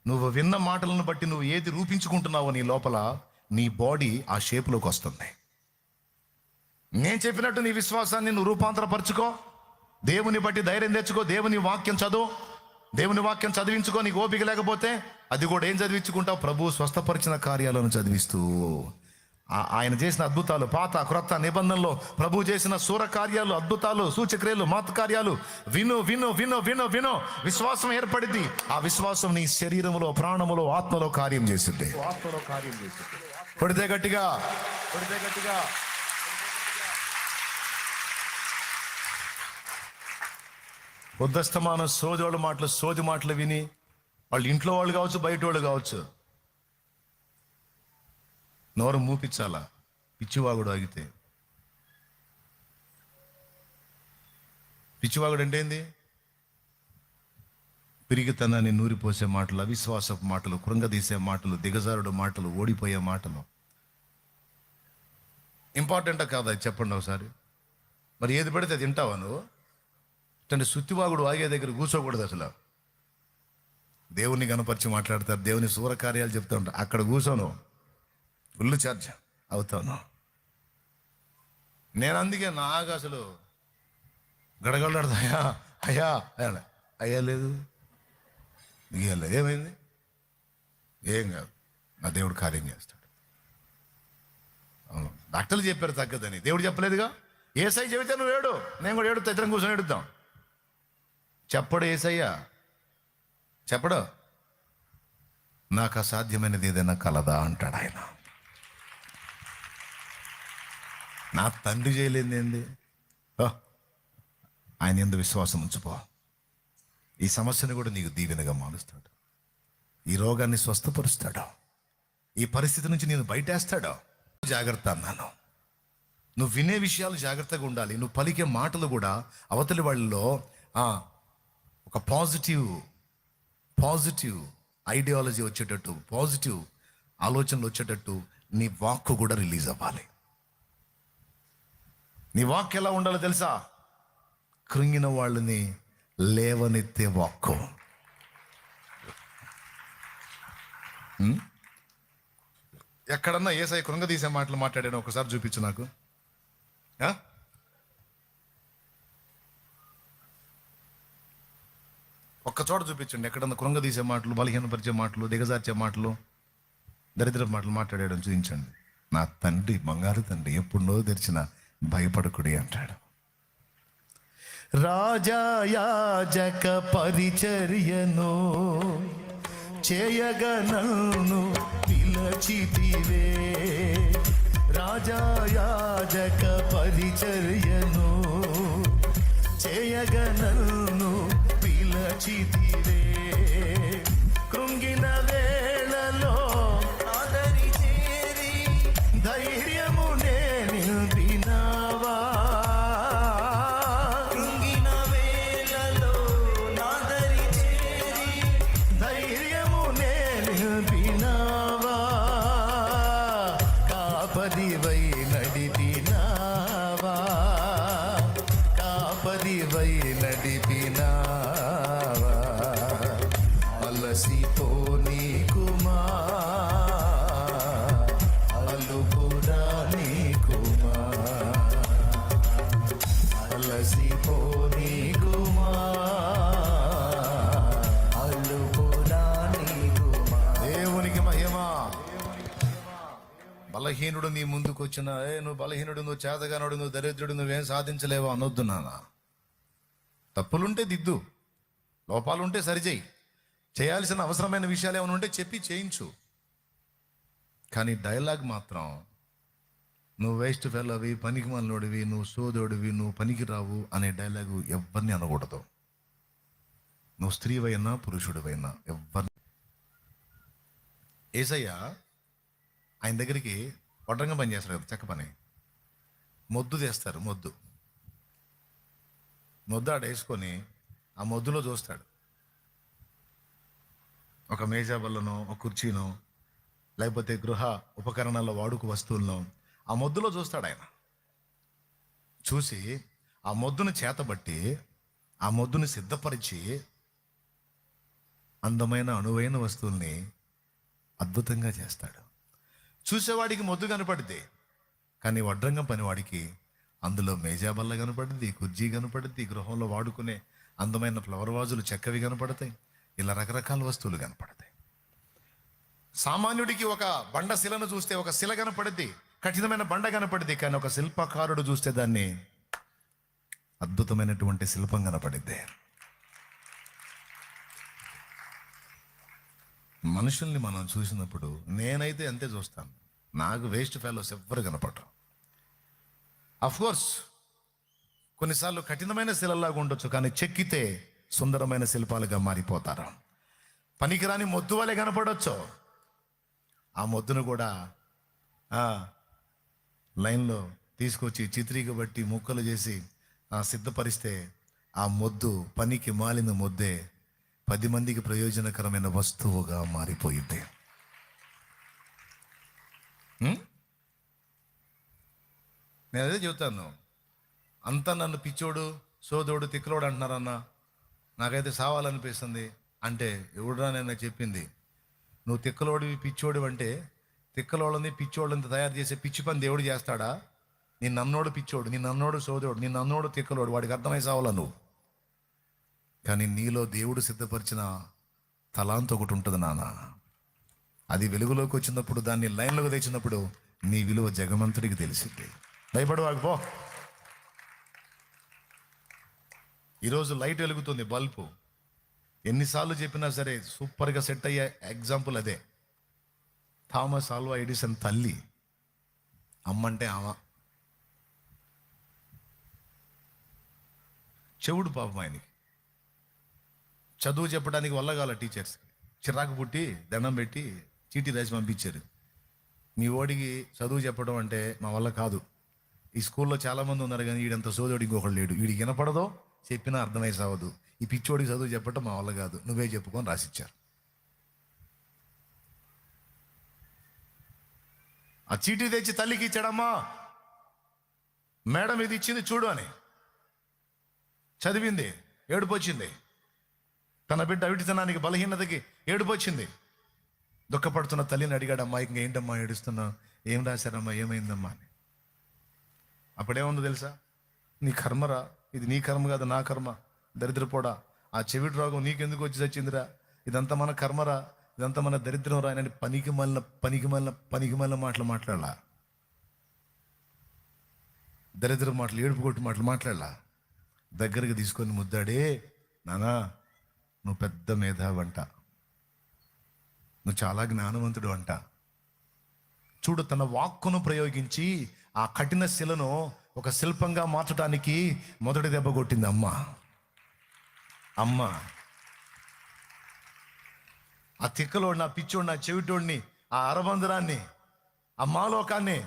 [SPEAKER 1] నువ్వు విన్న మాటలను బట్టి నువ్వు ఏది రూపించుకుంటున్నావో నీ లోపల, నీ బాడీ ఆ షేప్లోకి వస్తుంది. నేను చెప్పినట్టు నీ విశ్వాసాన్ని నువ్వు రూపాంతరపరచుకో, దేవుని బట్టి ధైర్యం తెచ్చుకో. దేవుని వాక్యం చదువు, దేవుని వాక్యం చదివించుకో. నీకు ఓపిక లేకపోతే అది కూడా ఏం చదివించుకుంటావు? ప్రభు స్వస్థపరిచిన కార్యాలను చదివిస్తూ, ఆయన చేసిన అద్భుతాలు, పాత క్రొత్త నిబంధనలో ప్రభు చేసిన సూర కార్యాలు, అద్భుతాలు, సూచక్రియలు, మహత్ కార్యాలు విను విను విను విను విను. విశ్వాసం ఏర్పడింది. ఆ విశ్వాసం నీ శరీరములో, ప్రాణములో, ఆత్మలో కార్యం చేసింది. కొడితే గట్టిగా, కొడితే గట్టిగా. పొద్దస్తమాన సోదోళ్ళ మాటలు, సోది మాటలు విని, వాళ్ళు ఇంట్లో వాళ్ళు కావచ్చు, బయట వాళ్ళు కావచ్చు, నోరు మూపించాలా పిచ్చివాగుడు ఆగితే. పిచ్చివాగుడు అంటే ఏంది? పిరిగితనాన్ని నూరిపోసే మాటలు, అవిశ్వాసపు మాటలు, కృంగదీసే మాటలు, దిగజారుడు మాటలు, ఓడిపోయే మాటలు. ఇంపార్టెంటా కాదా చెప్పండి ఒకసారి. మరి ఏది పడితే అది తింటావా నువ్వు? అంటే సుత్తివాగుడు ఆగే దగ్గర కూర్చోకూడదు అసలు. దేవుణ్ణి కనపరిచి మాట్లాడతారు, దేవుని సూరకార్యాలు చెప్తా ఉంటారు, అక్కడ కూర్చోను, ఫుల్ ఛార్జ్ అవుతాను నేను. అందుకే నాకు అసలు గడగడలాడదు. అయ్యా అయ్యా అయ్యా అయ్యా లేదు, ఇయ్యలేదు. ఏమైంది? ఏం కాదు, నా దేవుడు కార్యం చేస్తాడు. అవును, డాక్టర్లు చెప్పారు తగ్గదని, దేవుడు చెప్పలేదుగా. ఏసై చెబితే నువ్వు ఏడు, నేను కూడా ఏడుతా, ఇద్దరం కూర్చొని ఏడుద్దాం. చెప్పడు ఏసయ్యా, చెప్పడు. నాకు అసాధ్యమైనది ఏదైనా కలదా అంటాడు ఆయన. నా తండ్రి చేయలేంది ఏంది? ఆయన ఎందు విశ్వాసం ఉంచుకో. ఈ సమస్యను కూడా నీకు దీవెనగా మారుస్తాడు. ఈ రోగాన్ని స్వస్థపరుస్తాడు. ఈ పరిస్థితి నుంచి నేను బయటేస్తాడు. జాగ్రత్త అన్నాను. నువ్వు వినే విషయాలు జాగ్రత్తగా ఉండాలి. నువ్వు పలికే మాటలు కూడా అవతలి వాళ్ళలో ఒక పాజిటివ్ ఐడియాలజీ వచ్చేటట్టు, పాజిటివ్ ఆలోచనలు వచ్చేటట్టు నీ వాక్కు కూడా రిలీజ్ అవ్వాలి. నీ వాక్ ఎలా ఉండాలో తెలుసా? కృంగిన వాళ్ళని లేవనెత్తే వాక్కు. ఎక్కడన్నా ఏసై కృంగదీసే మాటలు మాట్లాడాను ఒకసారి చూపించు నాకు. ఒక్క చోట చూపించండి ఎక్కడన్నా కృంగదీసే మాటలు, బలహీనపరిచే మాటలు, దిగజార్చే మాటలు, దరిద్ర మాటలు మాట్లాడాడని చూపించండి. నా తండ్రి, బంగారు తండ్రి, ఎప్పుడో తెరిచిన భయపడకుడి అంటాడు. రాజాయాజక పరిచర్యను చేయగ నన్ను పిలచితివే. రాజాయాజక పరిచర్యను చేయగ నన్ను పిలచితివే. కృంగిన వేళలో ఆదరి చేరి ధైర్యమునే నిలిపినావా. కృంగిన వేళలో నాదరి చేరి ధైర్యమునే నిలిపినావా. కాపరివై నడిపినావా, కాపరివై నడిపినావా. అలసిపోని కుమా, అలుపురా నీ కుమా. అలసిపోని కుమా, అలుపురా నీ కుమా. దేవునికి మహిమ. బలహీనుడు నీ ముందుకు వచ్చిన, నువ్వు బలహీనుడు, నువ్వు చేతగానుడు, నువ్వు దరిద్రుడు, నువ్వేం సాధించలేవో అనొద్దు నాన్న. తప్పులుంటే దిద్దు, లోపాలుంటే సరిచేయి, చేయాల్సిన అవసరమైన విషయాలు ఏమైనా ఉంటే చెప్పి చేయించు. కానీ డైలాగ్ మాత్రం నువ్వు వేస్ట్ ఫెల్లవి, పనికి మనలోడివి, నువ్వు సోదోడివి, నువ్వు పనికి రావు అనే డైలాగు ఎవరిని అనకూడదు. నువ్వు స్త్రీవైనా పురుషుడివైనా ఎవరిని. ఏసయ్య ఆయన దగ్గరికి వడ్రంగా పని చేస్తారు కదా, చెక్క పని, మొద్దు చేస్తారు. మొద్దు ఆడ వేసుకొని ఆ మొద్దులో చూస్తాడు. ఒక మేజా బల్లనో, ఒక కుర్చీనో, లేకపోతే గృహ ఉపకరణాల వాడుక వస్తువులను ఆ మొద్దులో చూస్తాడు ఆయన. చూసి ఆ మొద్దును చేతబట్టి, ఆ మొద్దును సిద్ధపరిచి అందమైన అణువైన వస్తువుల్ని అద్భుతంగా చేస్తాడు. చూసేవాడికి మొద్దు కనపడితే, కానీ వడ్రంగం పనివాడికి అందులో మేజాబల్ల కనపడుద్ది, కుర్జీ కనపడుద్ది, గృహంలో వాడుకునే అందమైన ఫ్లవర్ వాజులు చెక్కవి కనపడతాయి, ఇలా రకరకాల వస్తువులు కనపడతాయి. సామాన్యుడికి ఒక బండ శిలను చూస్తే ఒక శిల కనపడుద్ది, కఠినమైన బండ కనపడుద్ది. కానీ ఒక శిల్పకారుడు చూస్తే దాన్ని అద్భుతమైనటువంటి శిల్పం కనపడిద్ది. మనుషుల్ని మనం చూసినప్పుడు నేనైతే అంతే చూస్తాను, నాకు వేస్ట్ ఫెలోస్ ఎవ్వరు కనపడరు. కోర్స్ కొన్నిసార్లు కఠినమైన శిలలాగా ఉండొచ్చు, కానీ చెక్కితే సుందరమైన శిల్పాలుగా మారిపోతారు. పనికిరాని మొద్దు వలె కనపడవచ్చు, ఆ మొద్దును కూడా లైన్లో తీసుకొచ్చి చిత్రీకబట్టి ముక్కలు చేసి సిద్ధపరిస్తే ఆ మొద్దు పనికి మాలిన మొద్దే 10 మందికి ప్రయోజనకరమైన వస్తువుగా మారిపోయింది. నేను అదే చెబుతాను, అంతా నన్ను పిచ్చోడు, సోదోడు, తిక్కలోడు అంటున్నారన్న, నాకైతే సావాలనిపిస్తుంది. అంటే ఎవడురా నేను చెప్పింది, నువ్వు తిక్కలోడివి పిచ్చోడివి అంటే తిక్కలోళ్ళని పిచ్చోళ్ళని తయారు చేసే పిచ్చి పని దేవుడు చేస్తాడా? నీ నన్నోడు పిచ్చోడు, నీ నన్నోడు సోదోడు, నీ నన్నోడు తిక్కలోడు, వాడికి అర్థమై సావాలా నువ్వు. కానీ నీలో దేవుడు సిద్ధపరిచిన తలాంత ఒకటి ఉంటుంది నాన్న, అది వెలుగులోకి వచ్చినప్పుడు, దాన్ని లైన్లోకి తెచ్చినప్పుడు నీ విలువ జగమంతుడికి తెలిసింది. భయపడవాకపో. ఈరోజు లైట్ వెలుగుతుంది, బల్బు. ఎన్నిసార్లు చెప్పినా సరే సూపర్గా సెట్ అయ్యే ఎగ్జాంపుల్ అదే. థామస్ ఆల్వా ఎడిసన్ తల్లి, అమ్మంటే ఆమె చెవుడు పాపం. ఆయనకి చదువు చెప్పడానికి వల్ల కాల టీచర్స్కి చిరాకు పుట్టి దండం పెట్టి చీటీ రాసి పంపించారు. మీ ఓడికి చదువు చెప్పడం అంటే మా వల్ల కాదు, ఈ స్కూల్లో చాలామంది ఉన్నారు కానీ వీడంత సోదోడు ఇంకొకడు లేడు, వీడికి వినపడదో చెప్పినా అర్థమై సావదు, ఈ పిచ్చోడికి చదువు చెప్పటం మా వల్ల కాదు, నువ్వే చెప్పుకొని రాసిచ్చారు. ఆ చీటీ తెచ్చి తల్లికి ఇచ్చాడమ్మా, మేడం ఇది ఇచ్చింది చూడు అని. చదివింది, ఏడుపు వచ్చింది. తన బిడ్డ అవిటితనానికి, బలహీనతకి ఏడుపు వచ్చింది. దుఃఖపడుతున్న తల్లిని అడిగాడు, అమ్మా ఇంక ఏంటమ్మా ఏడుస్తున్నావు, ఏం రాశారమ్మా, ఏమైందమ్మా అని. అప్పుడేముందో తెలుసా, నీ కర్మరా, ఇది నీ కర్మ కాదు నా కర్మ, దరిద్రపోడా, ఆ చెవిటి రోగం నీకెందుకు వచ్చి చచ్చిందిరా, ఇదంతా మన కర్మరా, ఇదంతా మన దరిద్రం రా అని పనికి మళ్ళీ మాటలు మాట్లాడాల, దరిద్ర మాటలు, ఏడుపు కొట్టి మాటలు మాట్లాడాల. దగ్గరికి తీసుకొని ముద్దాడే, నానా నువ్వు పెద్ద మేధావంట, నువ్వు చాలా జ్ఞానవంతుడు అంట. చూడు, తన వాక్కును ప్రయోగించి ఆ కఠిన శిలను ఒక శిల్పంగా మార్చడానికి మొదటి దెబ్బ కొట్టింది అమ్మ. ఆ తిక్కలోడిని, ఆ పిచ్చోడిని, ఆ చెవిటోడిని, ఆ అరబంధరాన్ని, ఆ మాలోకాన్ని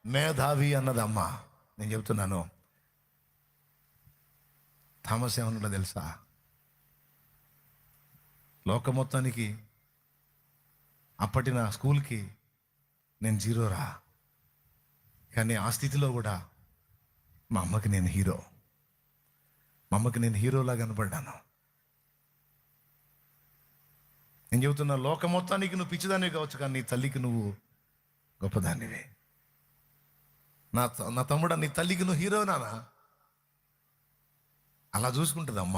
[SPEAKER 1] మేధావి అన్నది అమ్మ. నేను చెప్తున్నాను, థామస్ ఏమన్నా తెలుసా, లోక మొత్తానికి అప్పటి నా స్కూల్కి నేను జీరోరా, కానీ ఆ స్థితిలో కూడా మా అమ్మకి నేను హీరో, మా అమ్మకి నేను హీరోలా కనపడ్డాను. నేను చెబుతున్నా, లోక మొత్తానికి నువ్వు పిచ్చిదానివి కావచ్చు, కానీ నీ తల్లికి నువ్వు గొప్పదానివే. నా తమ్ముడా, నీ తల్లికి నువ్వు హీరో నానా. అలా చూసుకుంటుంది అమ్మ.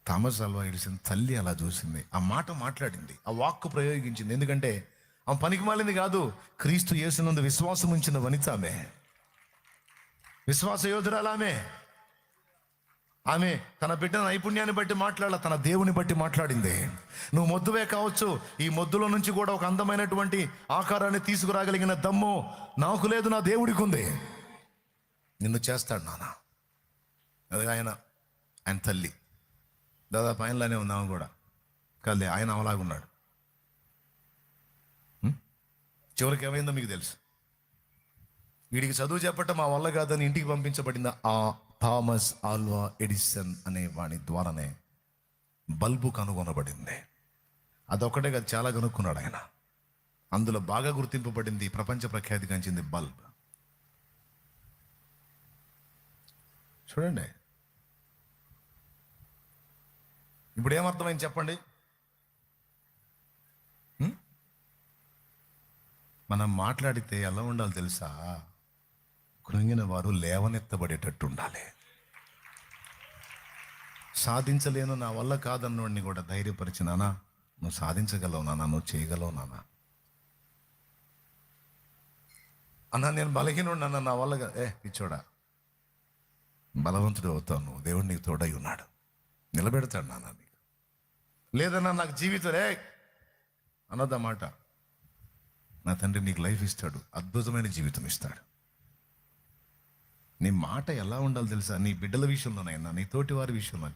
[SPEAKER 1] థామస్ ఆల్వా ఎడిసన్ తల్లి అలా చూసింది, ఆ మాట మాట్లాడింది, ఆ వాక్కు ప్రయోగించింది. ఎందుకంటే ఆమె పనికి మాలింది కాదు, క్రీస్తు యేసునందు విశ్వాసం ఉంచిన వనిత ఆమె, విశ్వాస యోధురాలు ఆమె తన బిడ్డ నైపుణ్యాన్ని బట్టి మాట్లాడాల, తన దేవుని బట్టి మాట్లాడింది. నువ్వు మొద్దువే కావచ్చు, ఈ మొద్దులో నుంచి కూడా ఒక అందమైనటువంటి ఆకారాన్ని తీసుకురాగలిగిన దమ్ము నాకు లేదు, నా దేవుడికి ఉంది. నిన్ను చేస్తాడు నాన్న. అది ఆయన తల్లి దాదాపు ఆయనలానే ఉంది ఆమె కూడా, కాదు ఆయన అవలాగున్నాడు. చివరికి ఏమైందో మీకు తెలుసు. వీడికి చదువు చెప్పటం మా వల్ల కాదని ఇంటికి పంపించబడింది ఆ థామస్ ఆల్వా ఎడిసన్ అనే వాడి ద్వారానే బల్బు కనుగొనబడింది. అదొక్కటే కాదు, చాలా కనుక్కున్నాడు ఆయన. అందులో బాగా గుర్తింపబడింది, ప్రపంచ ప్రఖ్యాతి గంచింది బల్బ్. చూడండి, ఇప్పుడు ఏమర్థమైంది చెప్పండి. మనం మాట్లాడితే ఎలా ఉండాలి తెలుసా, కృంగిన వారు లేవనెత్తబడేటట్టు ఉండాలి. సాధించలేను, నా వల్ల కాదన్నవాడిని కూడా ధైర్యపరిచి, నానా నువ్వు సాధించగలవు నానా, నువ్వు చేయగలవు నానా. అన్నా నేను బలహీనుడు అన్న, నా వల్ల పిచ్చోడా, బలవంతుడు అవుతావు నువ్వు, దేవుడు నీకు తోడై ఉన్నాడు, నిలబెడతాడు నాన్న నీకు. లేదన్నా నాకు జీవితం అన్నదన్నమాట. నా తండ్రి నీకు లైఫ్ ఇస్తాడు, అద్భుతమైన జీవితం ఇస్తాడు. నీ మాట ఎలా ఉండాలి తెలుసా? నీ బిడ్డల విషయంలోనైనా, నీ తోటి వారి విషయంలో,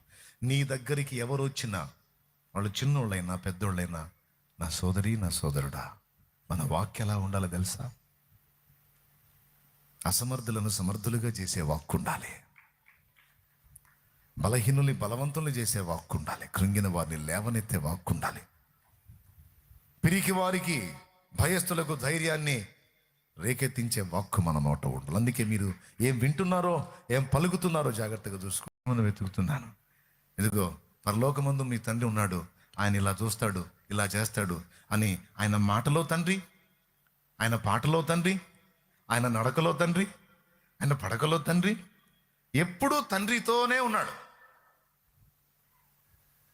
[SPEAKER 1] నీ దగ్గరికి ఎవరు వచ్చినా, వాళ్ళు చిన్నోళ్ళైనా పెద్దోళ్ళైనా, నా సోదరి నా సోదరుడా, మన వాక్య ఎలా ఉండాలో తెలుసా? అసమర్థులను సమర్థులుగా చేసే వాక్కు ఉండాలి. బలహీనుల్ని బలవంతుల్ని చేసే వాక్కు ఉండాలి. కృంగిన వారిని లేవనెత్తే వాక్కు ఉండాలి. పిరికి వారికి, భయస్థులకు ధైర్యాన్ని రేకెత్తించే వాక్కు మన నోట ఉండాలి. అందుకే మీరు ఏం వింటున్నారో, ఏం పలుకుతున్నారో జాగ్రత్తగా చూసుకోమని వెతుకుతున్నాను. ఇదిగో పరలోకమందు మీ తండ్రి ఉన్నాడు, ఆయన ఇలా చూస్తాడు, ఇలా చేస్తాడు అని ఆయన మాటలో తండ్రి, ఆయన పాటలో తండ్రి, ఆయన నడకలో తండ్రి, ఆయన పడకలో తండ్రి, ఎప్పుడూ తండ్రితోనే ఉన్నాడు.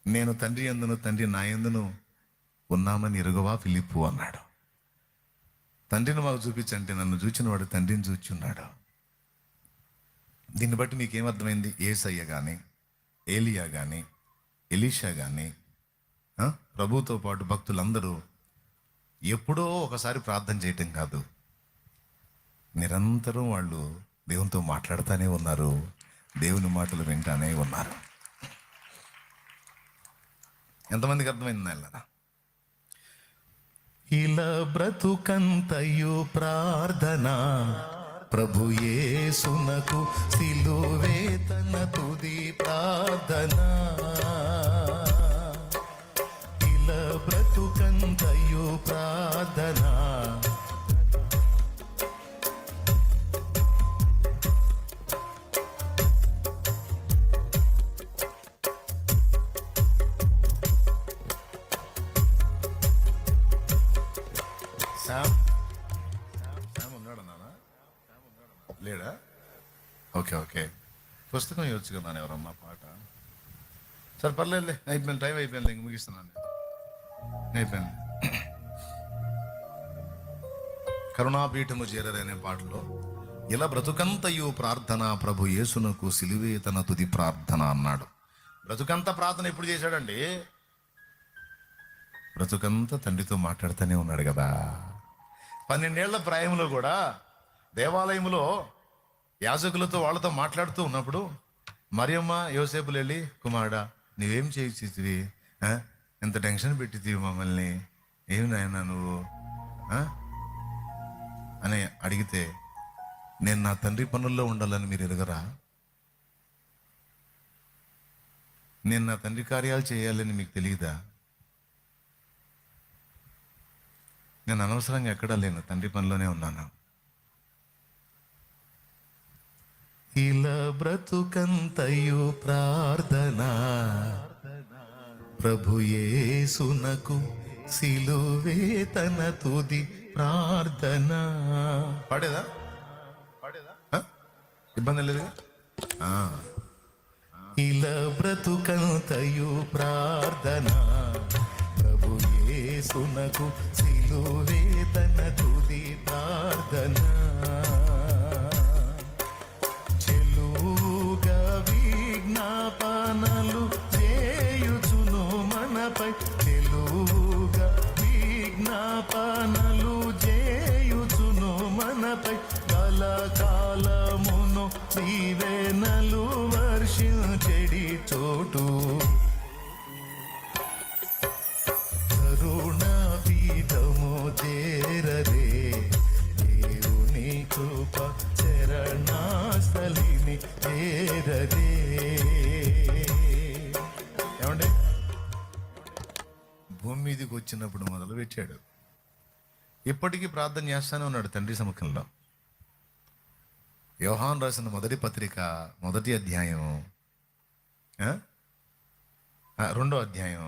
[SPEAKER 1] నేను తండ్రి యందును, తండ్రి నా యందును ఉన్నామని ఎరుగవా ఫిలిప్పు అన్నాడు. తండ్రిని మాకు చూపించంటే నన్ను చూచిన వాడు తండ్రిని చూచున్నాడు. దీన్ని బట్టి నీకేమర్థమైంది? యేసయ్య కానీ, ఏలియా కానీ, ఎలీషా కానీ, ప్రభుతో పాటు భక్తులందరూ ఎప్పుడో ఒకసారి ప్రార్థన చేయటం కాదు, నిరంతరం వాళ్ళు దేవునితో మాట్లాడుతూనే ఉన్నారు, దేవుని మాటలు వింటానే ఉన్నారు. ఎంతమందికి అర్థమైంది అలా? ఇలా బ్రతుకంతయు ప్రార్థన, ప్రభు యేసునకు సిలువే తన తుది ప్రార్థన. ఇలా బ్రతుకంతయు ప్రార్థన, లేడా? ఓకే ఓకే, పుస్తకం ఇవ్వచ్చు కదా ఎవరమ్మా పాట. సరే పర్లేదులే, అయిపోయింది, టైం అయిపోయింది, ఇంక ముగిస్తున్నాను, అయిపోయింది. కరుణాపీఠము చేరరే అనే పాటలో ఇలా బ్రతుకంతయు ప్రార్థన, ప్రభు యేసునకు సిలువే తన తుది ప్రార్థన అన్నాడు. బ్రతుకంత ప్రార్థన ఎప్పుడు చేశాడండి? బ్రతుకంతా తండ్రితో మాట్లాడుతూనే ఉన్నాడు కదా. 12 ఏళ్ల ప్రాయంలో కూడా దేవాలయంలో యాజకులతో వాళ్ళతో మాట్లాడుతూ ఉన్నప్పుడు మరియమ్మ యోసేపులు వెళ్ళి, కుమారుడా నువ్వేం చేసివి, ఎంత టెన్షన్ పెట్టితివి మమ్మల్ని, ఏమి నాయనా నువ్వు అని అడిగితే, నేను నా తండ్రి పనుల్లో ఉండాలని మీరు ఎరగరా? నేను నా తండ్రి కార్యాలు చేయాలని మీకు తెలియదా? నేను అనవసరంగా ఎక్కడా లేను, తండ్రి పనిలోనే ఉన్నాను. ఇలా బ్రతుకంతయు ప్రార్థన, ప్రభు యేసునకు సిలువే తన తుది ప్రార్థన. పాడేదా? ఇబ్బంది లేదుగా? ఇలా బ్రతుకంతయు ప్రార్థన, ప్రభు యేసునకు సిలువే తన తుది ప్రార్థన. చెలుగా విజ్ఞాపనలు చేయుచును మనపై, చెలుగా విజ్ఞాపనలు చేయుచును మనపై, కలకాలమును దీవెనలు వర్షించెడి చోటు. కరుణాపీఠము చేరరే, దేవుని కృప చరణాస్థలిని చేరరే. ఏమండి, భూమి మీదకి వచ్చినప్పుడు మొదలు పెట్టాడు, ఇప్పటికీ ప్రార్థన చేస్తానే ఉన్నాడు తండ్రి సముఖంలో. యోహాను రాసిన మొదటి పత్రిక 1వ అధ్యాయం 2వ అధ్యాయం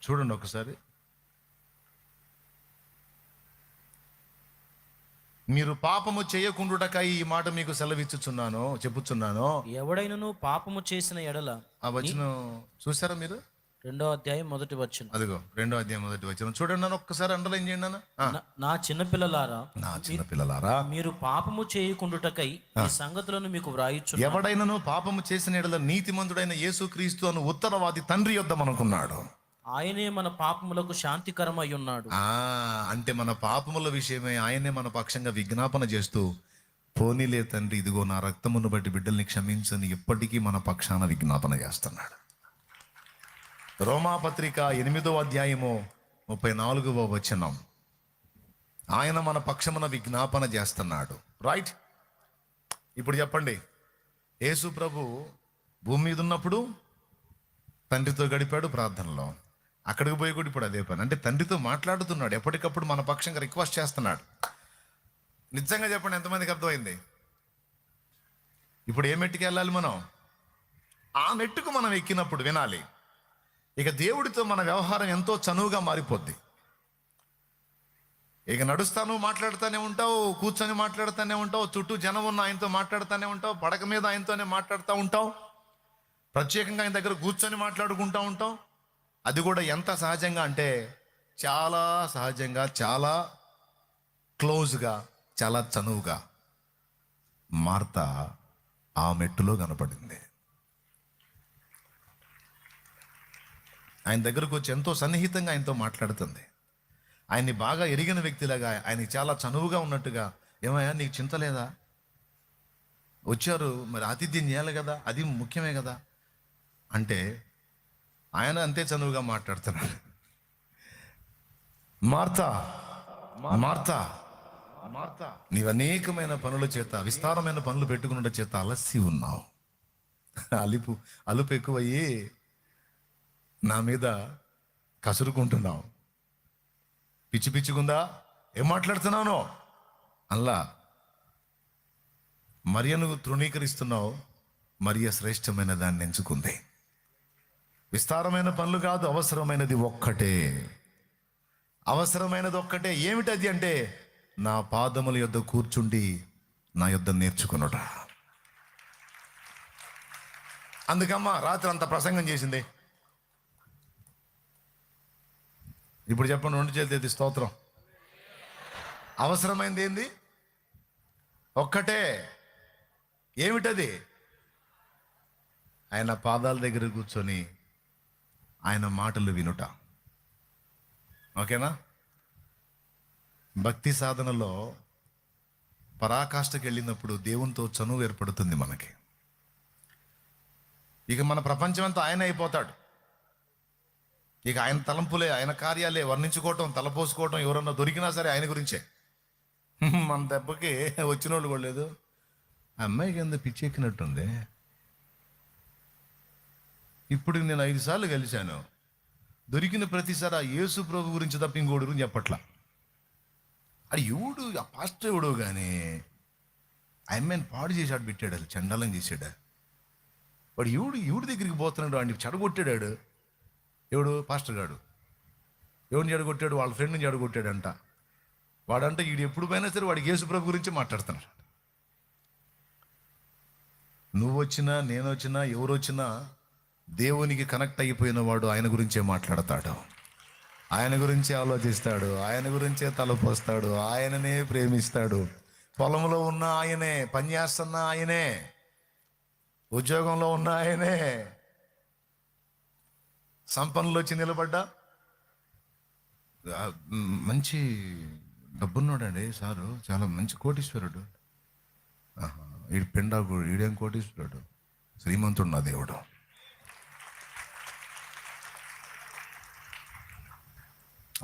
[SPEAKER 1] చూడండి ఒకసారి. మీరు పాపము చేయకుండుటకై ఈ మాట మీకు సెలవిచ్చుచున్నాను చెప్పుచున్నాను.
[SPEAKER 2] ఎవడైనను పాపము చేసిన ఎడల,
[SPEAKER 1] ఆ వచనం చూసారా మీరు?
[SPEAKER 2] 2వ అధ్యాయం 1వ వచనం.
[SPEAKER 1] అదిగో 2వ అధ్యాయం 1వ వచనం చూడండి. నన్ను ఒక్కసారి అండర్లైన్ చేయండి అన్న.
[SPEAKER 2] నా చిన్నపిల్లలారా,
[SPEAKER 1] నా చిన్న పిల్లలారా,
[SPEAKER 2] మీరు పాపము చేయకుండుటకై ఈ సంగతులను మీకు వ్రాయుచున్నాను.
[SPEAKER 1] ఎవడైనను పాపము చేసిన ఎడల నీతిమంతుడైన యేసుక్రీస్తు అను ఉత్తరవాది తండ్రి యొద్ద మనకున్నాడు.
[SPEAKER 2] ఆయనే మన పాపములకు శాంతికరమై ఉన్నాడు.
[SPEAKER 1] అంటే మన పాపముల విషయమై ఆయనే మన పక్షంగా విజ్ఞాపన చేస్తూ, పోనీలే తండ్రి, ఇదిగో నా రక్తమును బట్టి బిడ్డల్ని క్షమించని ఎప్పటికీ మన పక్షాన విజ్ఞాపన చేస్తున్నాడు. రోమాపత్రిక 8వ అధ్యాయము 34వ వచనం, ఆయన మన పక్షమున విజ్ఞాపన చేస్తున్నాడు. రైట్? ఇప్పుడు చెప్పండి, యేసు ప్రభు భూమి మీద ఉన్నప్పుడు తండ్రితో గడిపాడు ప్రార్థనలో. అక్కడికి పోయి కూడా ఇప్పుడు అదే పని. అంటే తండ్రితో మాట్లాడుతున్నాడు, ఎప్పటికప్పుడు మన పక్షంగా రిక్వెస్ట్ చేస్తున్నాడు. నిజంగా చెప్పండి, ఎంతమందికి అర్థమైంది? ఇప్పుడు ఏ మెట్టుకు వెళ్ళాలి మనం? ఆ మెట్టుకు మనం ఎక్కినప్పుడు వినాలి. ఇక దేవుడితో మన వ్యవహారం ఎంతో చనువుగా మారిపోద్ది. ఇక నడుస్తాను, మాట్లాడుతూనే ఉంటావు, కూర్చొని మాట్లాడుతూనే ఉంటావు, చుట్టూ జనం ఉన్న ఆయనతో మాట్లాడుతూనే ఉంటావు, పడక మీద ఆయనతోనే మాట్లాడుతూ ఉంటావు, ప్రత్యేకంగా ఆయన దగ్గర కూర్చొని మాట్లాడుకుంటూ ఉంటాం. అది కూడా ఎంత సహజంగా అంటే చాలా సహజంగా, చాలా క్లోజ్గా, చాలా చనువుగా మార్త ఆ మెట్టులో కనపడింది. ఆయన దగ్గరకు వచ్చి ఎంతో సన్నిహితంగా ఆయనతో మాట్లాడుతుంది. ఆయన్ని బాగా ఎరిగిన వ్యక్తిలాగా, ఆయనకి చాలా చనువుగా ఉన్నట్టుగా, ఏమయ్యా నీకు చింత లేదా? వచ్చారు మరి ఆతిథ్యం చేయాలి కదా, అది ముఖ్యమే కదా అంటే ఆయన అంతే చనువుగా మాట్లాడుతున్నాడు. మార్తా, మార్తా, మార్తా, నీవు అనేకమైన పనుల చేత, విస్తారమైన పనులు పెట్టుకున్న చేత అలసి ఉన్నావు. అలుపు ఎక్కువయ్యి నా మీద కసురుకుంటున్నావు. పిచ్చి పిచ్చిగుందా? ఏం మాట్లాడుతున్నావు? అల్లా మరియను తృణీకరిస్తున్నావు. మరియ శ్రేష్టమైన దాన్ని ఎంచుకుంది. విస్తారమైన పనులు కాదు, అవసరమైనది ఒక్కటే. అవసరమైనది ఒక్కటే. ఏమిటది అంటే, నా పాదముల యొద్ద కూర్చుండి నా యొద్ద నేర్చుకునుట. అందుకమ్మా రాత్రి అంత ప్రసంగం చేసింది. ఇప్పుడు చెప్పండి, 2 చేతులు ఎత్తి స్తోత్రం. అవసరమైంది ఏంది? ఒక్కటే. ఏమిటది? ఆయన పాదాల దగ్గర కూర్చొని ఆయన మాటలు వినుట. ఓకేనా? భక్తి సాధనలో పరాకాష్ఠకి వెళ్ళినప్పుడు దేవునితో చనువు ఏర్పడుతుంది మనకి. ఇక మన ప్రపంచం అంతా ఆయన అయిపోతాడు. ఇక ఆయన తలంపులే, ఆయన కార్యాలే, వర్ణించుకోవటం, తలపోసుకోవటం, ఎవరన్నా దొరికినా సరే ఆయన గురించే. మన దెబ్బకి వచ్చిన వాళ్ళు కూడా లేదు. అమ్మాయికి ఎంత పిచ్చెక్కినట్టుంది. ఇప్పుడు నేను 5 సార్లు కలిశాను, దొరికిన ప్రతిసారి ఆ యేసు ప్రభు గురించి తప్ప ఇంకోడు గురించి చెప్పట్లా. అది ఎవడు, ఆ పాస్టర్ ఎవడో కానీ ఆ అమ్మాయిని పాడు చేశాడు, పెట్టాడు, అది చండాలం చేశాడు. వాడు ఎవడి దగ్గరికి పోతున్నాడు, వాడిని చెడగొట్టాడు. ఎవడు? పాస్టర్ గాడు. ఎవరిని చెడగొట్టాడు? వాళ్ళ ఫ్రెండ్ని చెడగొట్టాడంట. వాడంటే వీడు ఎప్పుడు పోయినా సరే వాడికి యేసు ప్రభు గురించి మాట్లాడుతున్నాడు. నువ్వు వచ్చినా, నేను వచ్చినా, ఎవరు వచ్చినా దేవునికి కనెక్ట్ అయిపోయిన వాడు ఆయన గురించే మాట్లాడతాడు, ఆయన గురించే ఆలోచిస్తాడు, ఆయన గురించే తలపోస్తాడు, ఆయననే ప్రేమిస్తాడు. పొలంలో ఉన్న ఆయనే, పనిచేస్తున్న ఆయనే, ఉద్యోగంలో ఉన్న ఆయనే, సంపన్నులు వచ్చి నిలబడ్డా మంచి డబ్బున్నాడండి సారు, చాలా మంచి కోటీశ్వరుడు. ఈడు పెండాకు, ఈడేం కోటీశ్వరుడు, శ్రీమంతుడు నా దేవుడు.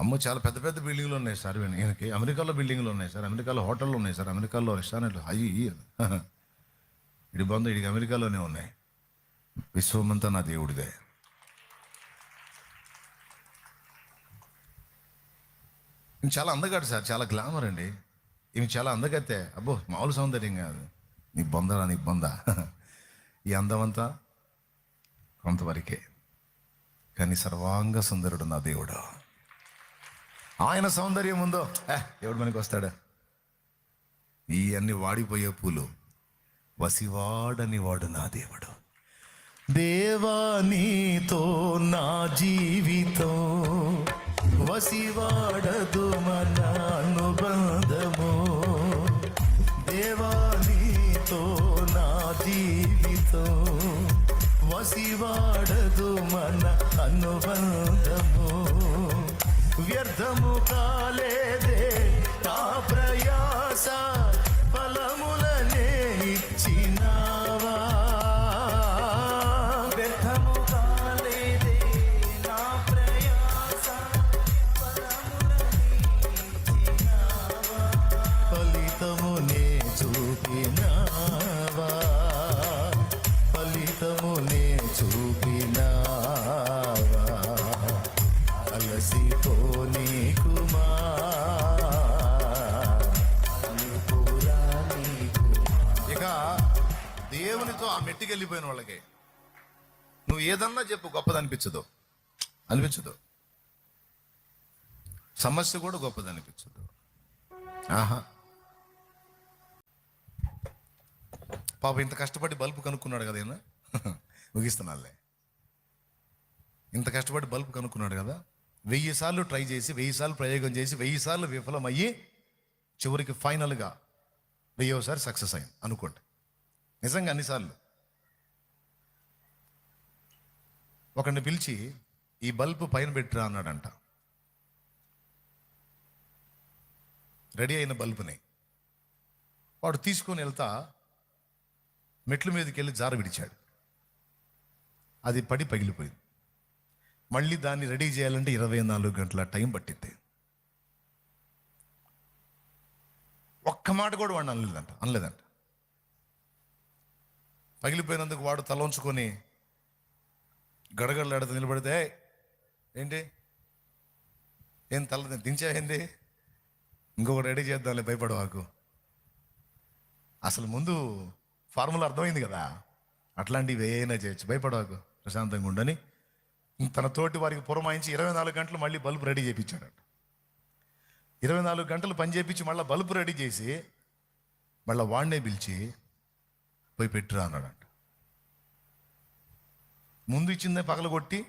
[SPEAKER 1] అమ్మో చాలా పెద్ద పెద్ద బిల్డింగ్లు ఉన్నాయి సార్ ఈయనకి. అమెరికాలో బిల్డింగ్లు ఉన్నాయి సార్, అమెరికాలో హోటళ్ళు ఉన్నాయి సార్, అమెరికాలో రెస్టారెంట్లు. ఇడి బంధు ఇడికి అమెరికాలోనే ఉన్నాయి. విశ్వమంతా నా దేవుడిదే. చాలా అందగాడు సార్, చాలా గ్లామర్ అండి. ఇవి చాలా అందగతే. అబ్బో మామూలు సౌందర్యం కాదు. నీ బొందరా, నీ బొంద. ఈ అందమంతా కొంతవరకే, కానీ సర్వాంగ సుందరుడు నా దేవుడు. ఆయన సౌందర్యం ఉందో ఎవడు మనకి వస్తాడు? ఈ అన్ని వాడిపోయే పూలు. వసివాడని వాడు నా దేవుడు. దేవా నీతో నా జీవితం, వసివాడదు మన అనుబంధము. దేవా నీతో నా జీవితం, వసివాడదు మన అనుబంధము. వ్యర్థము కాలేదే నా ప్రయాస, ఫలములనే ఇచ్చినావా. వ్యర్థము కాలేదే నా ప్రయాస, ఫలములనే ఇచ్చినావా. ఫలితమునే చూపినావా, ఫలితమునే చూపినావా. అలసిపోనీకుమా, ఇక దేవునితో ఆ మెట్టికి వెళ్ళిపోయిన వాళ్ళకి నువ్వు ఏదన్నా చెప్పు గొప్పది అనిపించదు. సమస్య కూడా గొప్పది అనిపించదు. ఆహా, పాప ఇంత కష్టపడి బల్బు కనుక్కున్నాడు కదా ఈయన. ముగిస్తున్నాళ్ళే. ఇంత కష్టపడి బల్బు కనుక్కున్నాడు కదా, 1000 సార్లు ట్రై చేసి, 1000 సార్లు ప్రయోగం చేసి, 1000 సార్లు విఫలమయ్యి చివరికి ఫైనల్గా 1000సారి సక్సెస్ అయింది అనుకోండి. నిజంగా అన్నిసార్లు ఒకరిని పిలిచి ఈ బల్బు పైన పెట్టిరా అన్నాడంట. రెడీ అయిన బల్బుని వాడు తీసుకొని వెళ్తా మెట్ల మీదకి వెళ్ళి జార విడిచాడు. అది పడి పగిలిపోయింది. మళ్ళీ దాన్ని రెడీ చేయాలంటే 24 గంటల టైం పట్టింది. ఒక్క మాట కూడా వాడు అనలేదంట. పగిలిపోయినందుకు వాడు తల ఉంచుకొని గడగడలాడుతూ నిలబడితే, ఏంటి ఏం తల దించేయింది, ఇంకొకటి రెడీ చేద్దాంలే, భయపడవాకు. అసలు ముందు ఫార్ములా అర్థమైంది కదా, అట్లాంటివి ఏమైనా చేయొచ్చు, భయపడవాకు, ప్రశాంతంగా ఉండని తన తోటి వారికి పురమాయించి 24 గంటలు మళ్ళీ బల్బు రెడీ చేయించాడట. 24 గంటలు పని చేయించి మళ్ళీ బల్బు రెడీ చేసి మళ్ళీ వాడినే పిలిచి పోయి పెట్టురా అన్నాడంట. ముందు ఇచ్చిందే పగలగొట్టి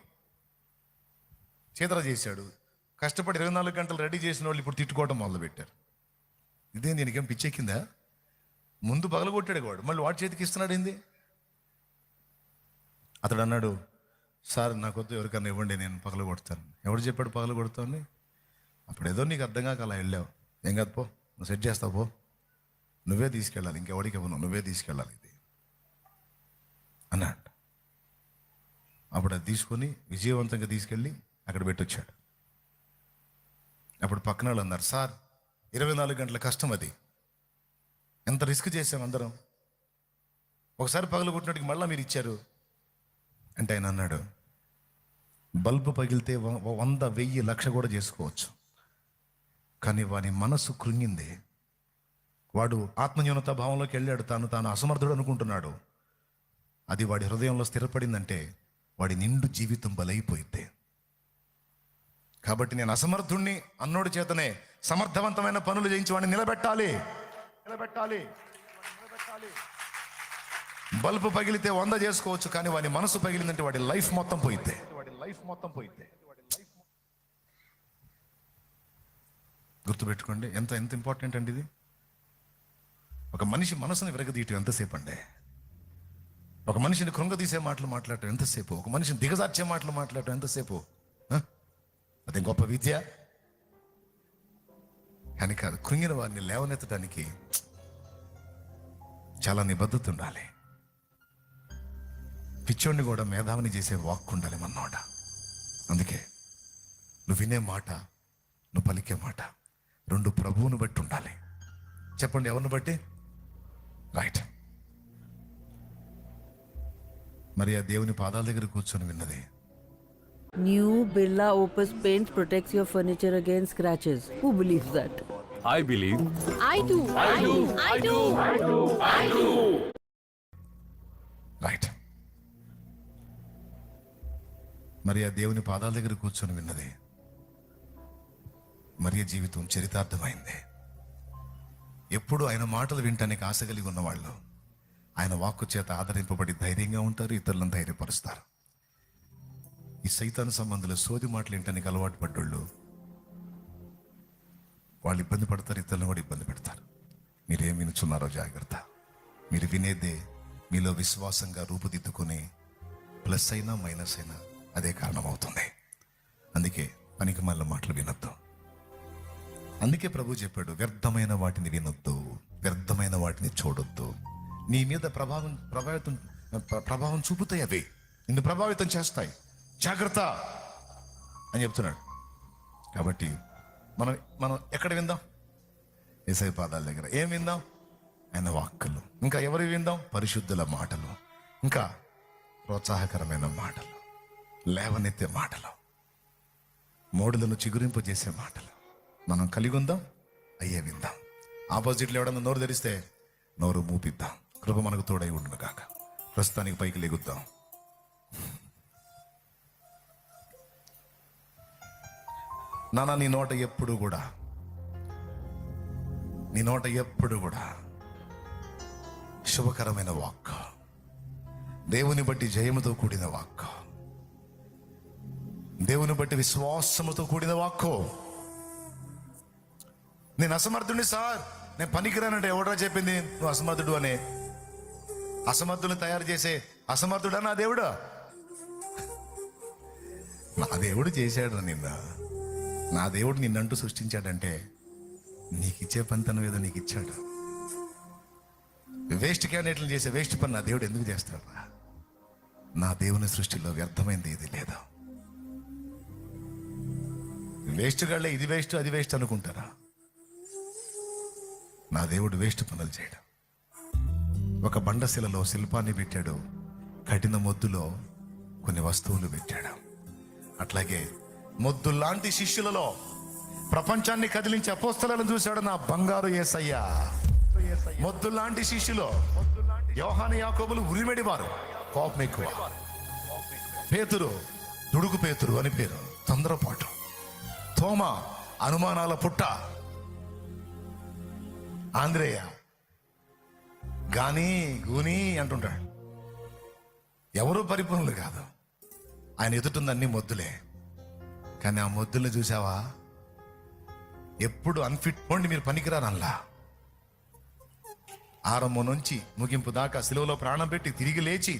[SPEAKER 1] చేతర చేశాడు. కష్టపడి 24 గంటలు రెడీ చేసిన వాళ్ళు ఇప్పుడు తిట్టుకోవడం మొదలుపెట్టారు. ఇదేం దీనికేం పిచ్చెక్కిందా? ముందు పగలగొట్టాడు వాడు, మళ్ళీ వాడి చేతికి ఇస్తున్నాడు ఏంది? అతడు అన్నాడు, సార్ నాకొద్దు, ఎవరికన్నా ఇవ్వండి, నేను పగలగొడతాను. ఎవడు చెప్పాడు పగలగొడతాను? అప్పుడు ఏదో నీకు అర్థం కాక అలా వెళ్ళావు. ఏం కాదు పో, నువ్వు సెట్ చేస్తావు పో, నువ్వే తీసుకెళ్ళాలి, ఇంకెవడికి ఇవ్వను, నువ్వే తీసుకెళ్ళాలి ఇది అన్నాడు. అప్పుడు అది తీసుకొని విజయవంతంగా తీసుకెళ్ళి అక్కడ పెట్టొచ్చాడు. అప్పుడు పక్కన వాళ్ళు అన్నారు, సార్ 24 గంటల కష్టం, అది ఎంత రిస్క్ చేసాం అందరం, ఒకసారి పగలగొట్టినట్టుకి మళ్ళీ మీరు ఇచ్చారు అంటే ఆయన అన్నాడు, బల్బు పగిలితే 100, 1000, 1,00,000 కూడా చేసుకోవచ్చు, కానీ వాని మనసు కృంగింది. వాడు ఆత్మన్యూనత భావంలోకి వెళ్ళాడు, తాను అసమర్థుడు అనుకుంటున్నాడు. అది వాడి హృదయంలో స్థిరపడిందంటే వాడి నిండు జీవితం బలైపోయింది. కాబట్టి నేను అసమర్థుణ్ణి అన్నోడి చేతనే సమర్థవంతమైన పనులు చేయించి వాడిని నిలబెట్టాలి. బల్బు పగిలితే 100 చేసుకోవచ్చు, కానీ వాడి మనసు పగిలిందంటే వాడి లైఫ్ మొత్తం పోయిద్ది. గుర్తుపెట్టుకోండి, ఎంత ఇంపార్టెంట్ అండి ఇది. ఒక మనిషి మనసుని విరగదీయటం ఎంతసేపు అండి? ఒక మనిషిని కృంగదీసే మాటలు మాట్లాడటం ఎంతసేపు? ఒక మనిషిని దిగజార్చే మాటలు మాట్లాడటం ఎంతసేపు? అదే గొప్ప విద్య కానీ కాదు. కృంగిన వారిని లేవనెత్తడానికి చాలా నిబద్ధత ఉండాలి. పిచ్చోడిని కూడా మేధావిని చేసే వాక్కు ఉండాలి మన్నోట. అందుకే నువ్వు వినే మాట, నువ్వు పలికే మాట 2 ప్రభువుని బట్టి ఉండాలి. చెప్పండి, ఎవరిని బట్టి? రైట్. మరి ఆ దేవుని పాదాల దగ్గర కూర్చొని విన్నది.
[SPEAKER 3] New Birla Opus paint protects your furniture against scratches. Who believes that?
[SPEAKER 4] I believe.
[SPEAKER 3] I do.
[SPEAKER 1] Right. మరి ఆ దేవుని పాదాల దగ్గర కూర్చొని విన్నది. మరి జీవితం చరితార్థమైంది. ఎప్పుడు ఆయన మాటలు వినటానికి ఆశ కలిగి ఉన్నవాళ్ళు ఆయన వాక్కు చేత ఆదరింపబడి ధైర్యంగా ఉంటారు, ఇతరులను ధైర్యపరుస్తారు. ఈ సైతాను సంబంధులు సోది మాటలు వినటానికి అలవాటు పడ్డోళ్ళు వాళ్ళు ఇబ్బంది పడతారు, ఇతరులను కూడా ఇబ్బంది పెడతారు. మీరేం వినుచున్నారో జాగ్రత్త. మీరు వినేదే మీలో విశ్వాసంగా రూపుదిద్దుకొని ప్లస్ అయినా మైనస్ అయినా అదే కారణమవుతుంది. అందుకే పనికి మళ్ళీ మాటలు వినొద్దు. అందుకే ప్రభు చెప్పాడు, వ్యర్థమైన వాటిని వినొద్దు, వ్యర్థమైన వాటిని చూడొద్దు. నీ మీద ప్రభావం చూపుతాయి, అవి నిన్ను ప్రభావితం చేస్తాయి, జాగ్రత్త అని చెప్తున్నాడు. కాబట్టి మనం ఎక్కడ విందాం? యేసయ్య పాదాల దగ్గర. ఏం విందాం? ఆయన వాక్కులు. ఇంకా ఎవరి విందాం? పరిశుద్ధుల మాటలు, ఇంకా ప్రోత్సాహకరమైన మాటలు, లేవనెత్తే మాటలు, మోడులను చిగురింపజేసే మాటలు మనం కలిగి ఉందాం, అయ్యే విందాం. ఆపోజిట్లో ఎవడన్నా నోరు తెరిస్తే నోరు మూపిద్దాం. కృప మనకు తోడై ఉండును కాక. ప్రస్తుతానికి పైకి లెగుద్దాం. నాన్న, నీ నోట ఎప్పుడు కూడా శుభకరమైన వాక్కు, దేవుని బట్టి జయముతో కూడిన వాక్కు, దేవుని బట్టి విశ్వాసముతో కూడిన వాక్కు. నేను అసమర్థుడిని సార్, నేను పనికిరానంటే ఎవడరా చెప్పింది నువ్వు అసమర్థుడు అనే? అసమర్థుని తయారు చేసే అసమర్థుడా నా దేవుడు? నా దేవుడు చేశాడు నిన్న. నా దేవుడు నిన్నంటూ సృష్టించాడంటే నీకు ఇచ్చే పని తన మీద నీకు ఇచ్చాడు. వేస్ట్ క్యాండిడేట్లు చేసే వేస్ట్ పని నా దేవుడు ఎందుకు చేస్తాడు? నా దేవుని సృష్టిలో వ్యర్థమైంది ఇది లేదు. వేస్ట్ గాళ్ళే ఇది వేస్ట్ అది వేస్ట్ అనుకుంటారా? నా దేవుడు వేస్ట్ పనులు చేయడం. ఒక బండశిలలో శిల్పాన్ని పెట్టాడు, కఠిన మొద్దులో కొన్ని వస్తువులు పెట్టాడు. అట్లాగే మొద్దులాంటి శిష్యులలో ప్రపంచాన్ని కదిలించి అపోస్తలను చూశాడు నా బంగారు యేసయ్య. మొద్దులాంటి శిష్యులు యోహాను యాకోబులు ఉరిమెడివారు, కోపం ఎక్కువ. పేతురు దుడుకు పేతురు అని పేరు, తొందరపాటు. తోమ అనుమానాల పుట్ట. ఆంద్రేయ గాని గూని అంటుంటాడు. ఎవరూ పరిపూర్ణులు కాదు. ఆయన ఎదుటింది అన్ని మొద్దులే. కానీ ఆ మొద్దుల్ని చూసావా? ఎప్పుడు అన్ఫిట్ పోండి, మీరు పనికిరారల్లా. ఆరంభం నుంచి ముగింపు దాకా సిలువలో ప్రాణం పెట్టి తిరిగి లేచి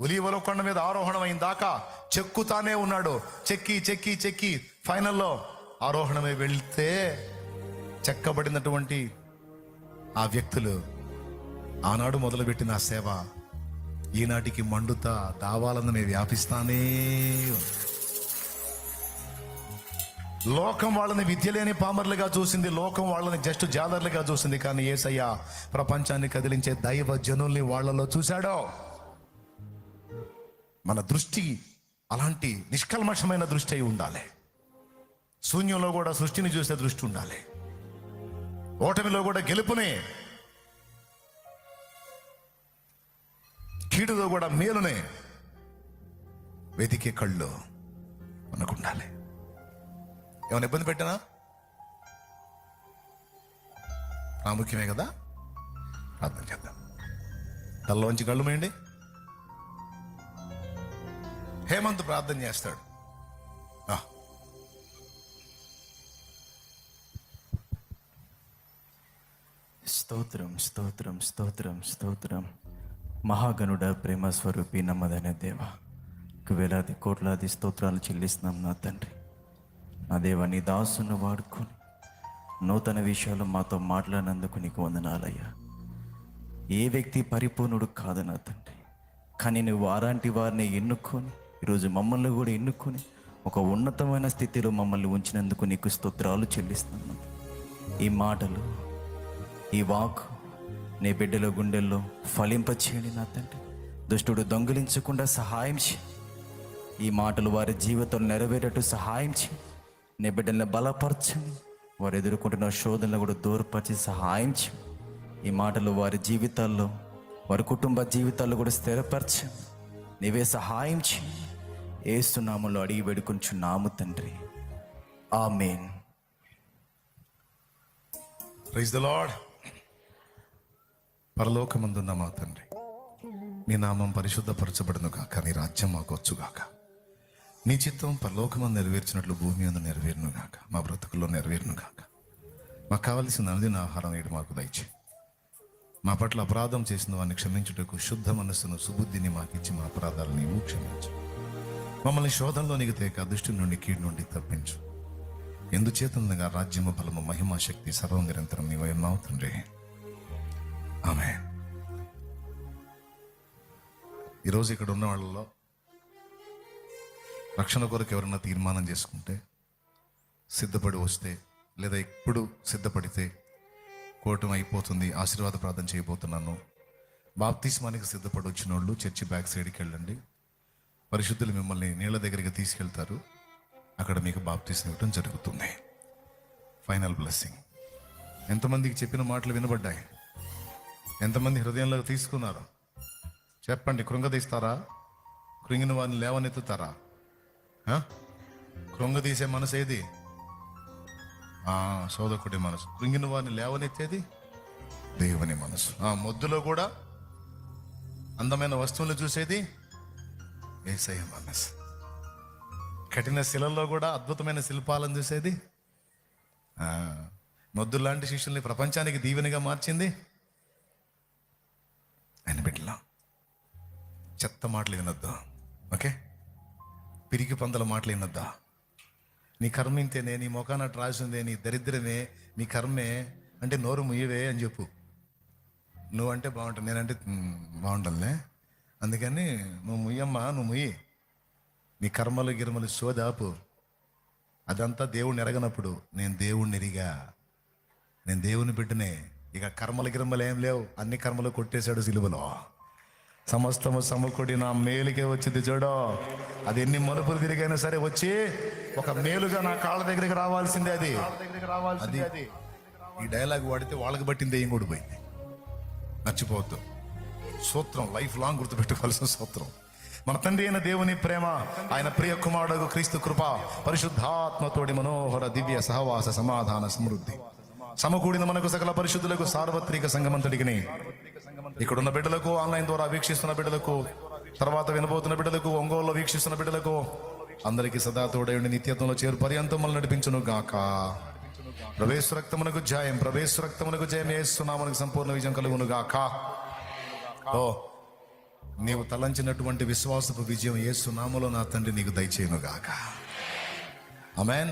[SPEAKER 1] ఒలీవల కొండ మీద ఆరోహణం అయిన దాకా చెక్కుతానే ఉన్నాడు. చెక్కి చెక్కి చెక్కి ఫైనల్లో ఆరోహణమై వెళ్తే చెక్కబడినటువంటి ఆ వ్యక్తులు ఆనాడు మొదలుపెట్టిన ఆ సేవ ఈనాటికి మండుతా దావాలను వ్యాపిస్తానే ఉంది. లోకం వాళ్ళని విద్య లేని పామర్లుగా చూసింది, లోకం వాళ్ళని జస్ట్ జాలర్లుగా చూసింది. కానీ యేసయ్య ప్రపంచాన్ని కదిలించే దైవ జనుల్ని వాళ్ళలో చూశాడో. మన దృష్టి అలాంటి నిష్కల్మషమైన దృష్టి అయి ఉండాలి. శూన్యంలో కూడా సృష్టిని చూసే దృష్టి ఉండాలి. ఓటమిలో కూడా గెలుపునే, కీడులో కూడా మేలునే వెతికే కళ్ళు మనకు ఉండాలి. ఏమైనా ఇబ్బంది పెట్టానా? ప్రాముఖ్యమే కదా. ప్రార్థన చేద్దాం. తల్లోంచి కళ్ళు మేయండి. హేమంత్ ప్రార్థన చేస్తాడు.
[SPEAKER 4] స్తోత్రం స్తోత్రం స్తోత్రం స్తోత్రం. మహాగణుడ, ప్రేమ స్వరూపి, నమ్మదైన దేవ, వేలాది కోట్లాది స్తోత్రాలు చెల్లిస్తున్నాం నా తండ్రి. నా దేవ, నీ దాసును వాడుకొని నూతన విషయాలు మాతో మాట్లాడినందుకు నీకు వందనాలయ్యా. ఏ వ్యక్తి పరిపూర్ణుడు కాదు నా తండ్రి, కానీ నువ్వు వారాంటి వారిని ఎన్నుకొని ఈరోజు మమ్మల్ని కూడా ఎన్నుకొని ఒక ఉన్నతమైన స్థితిలో మమ్మల్ని ఉంచినందుకు నీకు స్తోత్రాలు చెల్లిస్తున్నాను. ఈ మాటలు, ఈ వాక్ నీ బిడ్డల గుండెల్లో ఫలింపచేయండి నా తండ్రి. దుష్టుడు దొంగిలించకుండా సహాయం చేయి. ఈ మాటలు వారి జీవితంలో నెరవేరేట్టు సహాయం చేయి. నీ బిడ్డల్ని బలపరచండి. వారు ఎదుర్కొంటున్న శోధనలు కూడా దూరపరిచి సహాయం చేయి. ఈ మాటలు వారి జీవితాల్లో, వారి కుటుంబ జీవితాల్లో కూడా స్థిరపరచండి. నీవే సహాయం చేయి. యేసు నామములో అడిగి వేడుకొంచున్నాము తండ్రి, ఆమేన్.
[SPEAKER 1] Praise the lord. పరలోకమందున్న మా తండ్రి, నీ నామం పరిశుద్ధపరచబడును గాక, నీ రాజ్యం మాకు వచ్చుగాక, నీ చిత్తం పరలోకమందు నెరవేర్చినట్లు భూమి అందు నెరవేరును గాక, మా బ్రతుకుల్లో నెరవేరును గాక. మాకు కావలసిన అనుదిన ఆహారం నేడు మాకు దయచే. మా పట్ల అపరాధం చేసిన వారిని క్షమించుటకు శుద్ధ మనస్సును సుబుద్ధిని మాకిచ్చి మా అపరాధాలను నీవు క్షమించు. మమ్మల్ని శోధనలోనికి తేక దుష్టి నుండి కీడు నుండి తప్పించు. ఎందుచేతనగా రాజ్యము బలము మహిమా శక్తి సర్వం నిరంతరం నీవై ఉన్నావు తండ్రి. ఆమేన్. ఈరోజు ఇక్కడ ఉన్న వాళ్ళలో రక్షణ కొరకు ఎవరన్నా తీర్మానం చేసుకుంటే, సిద్ధపడి వస్తే, లేదా ఇప్పుడు సిద్ధపడితే, కోటం అయిపోతుంది, ఆశీర్వాద ప్రార్థన చేయబోతున్నాను, బాప్తిస్మానికి సిద్ధపడి వచ్చిన వాళ్ళు చర్చి బ్యాక్ సైడ్కి వెళ్ళండి. పరిశుద్ధులు మిమ్మల్ని నీళ్ళ దగ్గరికి తీసుకెళ్తారు. అక్కడ మీకు బాప్తిస్మం ఇవ్వడం జరుగుతుంది. Final blessing. ఎంతమందికి చెప్పిన మాటలు వినబడ్డాయి? ఎంతమంది హృదయంలో తీసుకున్నారు? చెప్పండి. కృంగదీస్తారా? కృంగిన వారిని లేవనెత్తుతారా? కృంగదీసే మనసు ఏది? శోధకుడి మనసు. కృంగిన వారిని లేవనెత్తేది దేవుని మనసు. మొద్దులో కూడా అందమైన వస్తువులు చూసేది యేసయ్య మనసు. కఠిన శిలల్లో కూడా అద్భుతమైన శిల్పాలను చూసేది, మొద్దు లాంటి శిష్యుల్ని ప్రపంచానికి దీవెనగా మార్చింది ఆయన బిడ్డలా. చెత్త మాటలు వినొద్దా? ఓకే, పిరికి పందల మాటలు వినొద్దా? నీ కర్మ ఇంతేనే, నీ ముఖాన రాసిందే, నీ దరిద్రమే, నీ కర్మే అంటే నోరు ముయ్యవే అని చెప్పు. నువ్వంటే బాగుంటుంది, నేనంటే బాగుంటుందిలే, అందుకని నువ్వు ముయ్యమ్మా, నువ్వు ముయ్యి. నీ కర్మలు గిర్మలు సోదాపు. అదంతా దేవుణ్ణి ఎరగనప్పుడు నేను దేవుణ్ణి ఎరిగా, నేను దేవుని బిడ్డనే, ఇక కర్మల గిర్మలు ఏం లేవు, అన్ని కర్మలు కొట్టేశాడు సిలువలో. సమస్తము సమకూడి నా మేలుకే వచ్చింది చూడో. అది ఎన్ని మలుపులు తిరిగైనా సరే వచ్చి ఒక మేలుగా నా కాళ్ళ దగ్గరికి రావాల్సిందే. అది ఈ డైలాగ్ వాడితే వాళ్ళకి పట్టింది ఏం కూడా పోయింది. మర్చిపోవద్దు. సూత్రం లైఫ్ లాంగ్ గుర్తుపెట్టుకోవాల్సిన సూత్రం. మన తండ్రి అయిన దేవుని ప్రేమ, ఆయన ప్రియ కుమారుడు క్రీస్తు కృప, పరిశుద్ధాత్మతోడి మనోహర దివ్య సహవాస సమాధాన సమృద్ధి సమకూడిన మనకు సకల పరిశుద్ధులకు సార్వత్రిక సంగమంతటికి, ఇక్కడున్న బిడ్డలకు, ఆన్లైన్ ద్వారా వీక్షిస్తున్న బిడ్డలకు, తర్వాత వినబోతున్న బిడ్డలకు, ఒంగోలులో వీక్షిస్తున్న బిడ్డలకు, అందరికీ సదా తోడయుండి నిత్యత్వంలో చేరు పర్యంతం మనల్ని నడిపించును గాక. ప్రవేశ రక్తమునకు జయం, ప్రవేశ రక్తమునకు జయం, యేసునామమునకు సంపూర్ణ విజయం కలుగును గాక. ఓ, నీవు తలంచినటువంటి విశ్వాసపు విజయం యేసునామములో నా తండ్రి నీకు దయచేయును గాక. ఆమేన్.